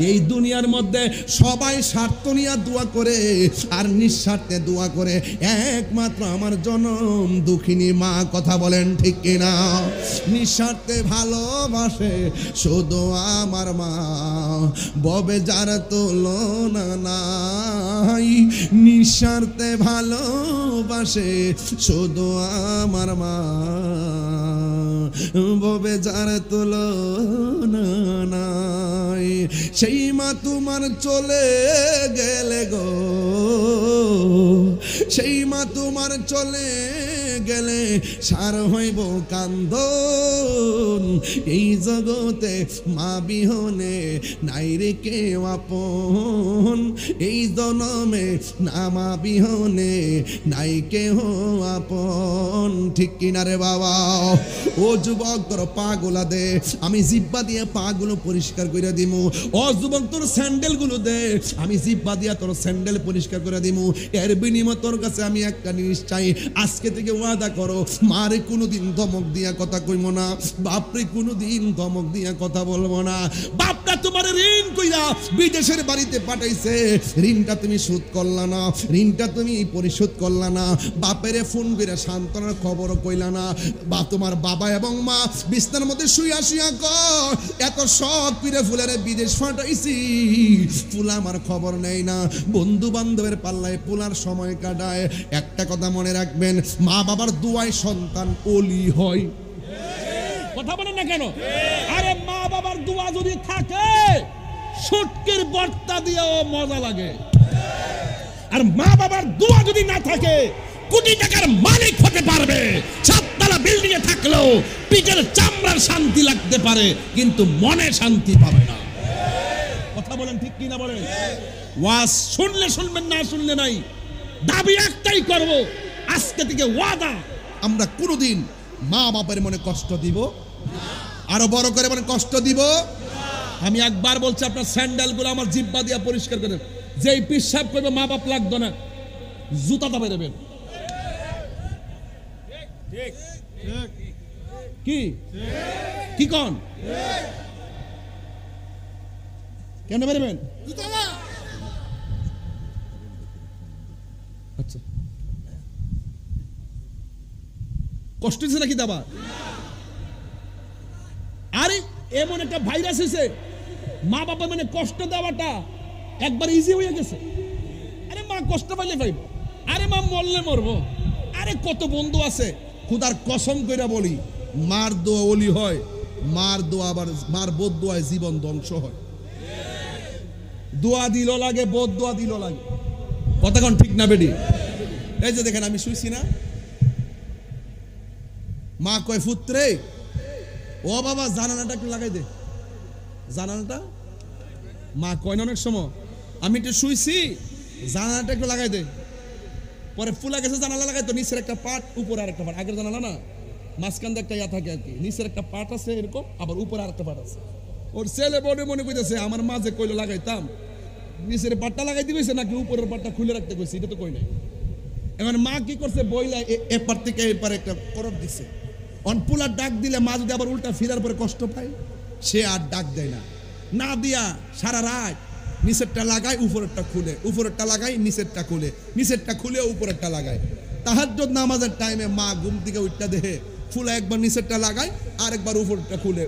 এই দুনিয়ার মধ্যে সবাই স্বার্থ নিয়ে দোয়া করে আর নিঃস্বার্থে দোয়া করে, একমাত্র আমার জনম দুঃখিনী মা। কথা বলেন ঠিক কিনা? নিঃস্বার্থে ভালোবাসে শুধু আমার মা, ববে যার তুলনা নাই। নিঃস্বার্থে ভালোবাসে শুধু আমার মা, ববে যার তুলনা নাই। সেই মা তোমার চলে গেলে গো, সেই মা তোমার চলে গেলে সার হইব কান্দন। এই জগতে মা বিহনে নাই রে কেউ আপন, এই জনমে না মা বিহনে নাই কেহ আপন। ঠিক কিনা রে বাবা? ও যুবক, তোর পা গুলা দে, আমি জিব্বা দিয়ে পা গুলো পরিষ্কার করে দিমু। ও যুবক, তোর স্যান্ডেল গুলো দে, আমি জিব্বা দিয়া তোর স্যান্ডেল পরিষ্কার করে দিমু। এর বিনিময়ে তোর কাছে আমি একটা জিনিস চাই, আজকে থেকে ওয়াদা করো, মারে কোনোদিন ধমক দিয়া কথা কইব না, বাপরে কোনোদিন ধমক দিয়া কথা বলবো না। বাপটা তোমার ঋণ কইরা বিদেশের বাড়িতে পাঠাইছে, ঋণটা তুমি শোধ করলা না, ঋণটা তুমি পরিশোধ করলা না। বাপেরে ফোন করে সান্ত্বনার খবরও কইলা না। বা তোমার বাবা এবং মা বিছনার মধ্যে শুইয়া শুইয়া কর, এত শখ পিরে ফুলের বিদেশ ফাটাইছি, ফুলা আমার খবর নেই না। বন্ধু বান্ধবের পাল্লায় পোলার সময় কাটায়। একটা কথা মনে রাখবেন, মা বাবার দোয়ায় সন্তান ওলি হয়। কথা বলেন না কেন? আরে মা বাবার দোয়া যদি থাকে, শুটকির বর্তা দিয়েও মজা লাগে। আর মা বাবার দোয়া যদি না থাকে, কোটি টাকার মালিক হতে পারবে, 7 তলা বিল্ডিং এ থাকলেও পিঠের চামড়ার শান্তি লাগতে পারে, কিন্তু মনে শান্তি পাবে না। কথা বলেন ঠিক কি না বলেন? ওয়াজ শুনলে শুনবেন, না শুনলে নাই। দাবি একটাই করব, আজকে থেকে ওয়াদা, আমরা কোনোদিন মা বাবার মনে কষ্ট দিব না। আরো বড় করে মনে কষ্ট দিব। আমি একবার বলছি, আপনার স্যান্ডেলগুলো আমার জিব্বা দিয়া পরিষ্কার করে, যেই পিশাব করবে মা বাপ লাগতো না, জুতা দাবে দেবেন। কি কি কোন কেন বেরবেন? আচ্ছা, কষ্ট হচ্ছে নাকি দাবা? এমন একটা ভাইরাস হয়েছে, মা বাবা মানে কষ্ট দেওয়াটা একবার ইজি হয়ে গেছে। আরে মা কষ্ট পাইলে পাইব, আরে মা মরলে মরবো, আরে কত বন্ধু আছে। খুদার কসম কইরা বলি, মার দোয়া ওলি হয়, মার দোয়া আবার মার বোধ দোয়ায় জীবন ধ্বংস হয়। দোয়া দিল লাগে, বোধ দোয়া দিল লাগে। কতক্ষণ ঠিক না বেডি? এই যে দেখেন আমি শুইছি না, মা কয় পুত্রে ও বাবা জানালাটা একটু লাগাই দে, জানালাটা। মা কয় না অনেক সময়, আমি একটু শুইছি, জানালাটা একটু লাগাই দে। পরে ফুলা গেছে জানালা লাগাই, তো নিচের একটা পাট উপরে আর একটা পাট, আগের জানালা না মাঝখান দিয়ে একটা ইয়া থাকে আর কি, নিচের একটা পাট আছে এরকম, আবার উপরে আর একটা পাট আছে। ওর ছেলে বড় মনে করতেছে আমার মাঝে কইলো লাগাইতাম, নিচের পাটটা লাগাই দিয়েছে নাকি উপরের পাটটা খুলে রাখতে কইছে, এটা তো কই নাই। এখন মা কি করছে, বইলা এপার থেকে এপারে একটা করব দিছে। অনপুলার ডাক দিলে মা যদি আবার উল্টা ফিরার পরে কষ্ট পায়, সে আর ডাক দেয় না, না দিয়া সারা রাত নিচেরটা লাগায় উপরেরটা খুলে, উপরেরটা লাগাই নিচেরটা খুলে, নিচেরটা খুলে উপরেরটা লাগায়। তাহাজ্জুদ নামাজের টাইমে মা ঘুম থেকে উঠটা দেহে ফুলা একবার নিচেরটা লাগায় আর একবার উপরেরটা খুলে।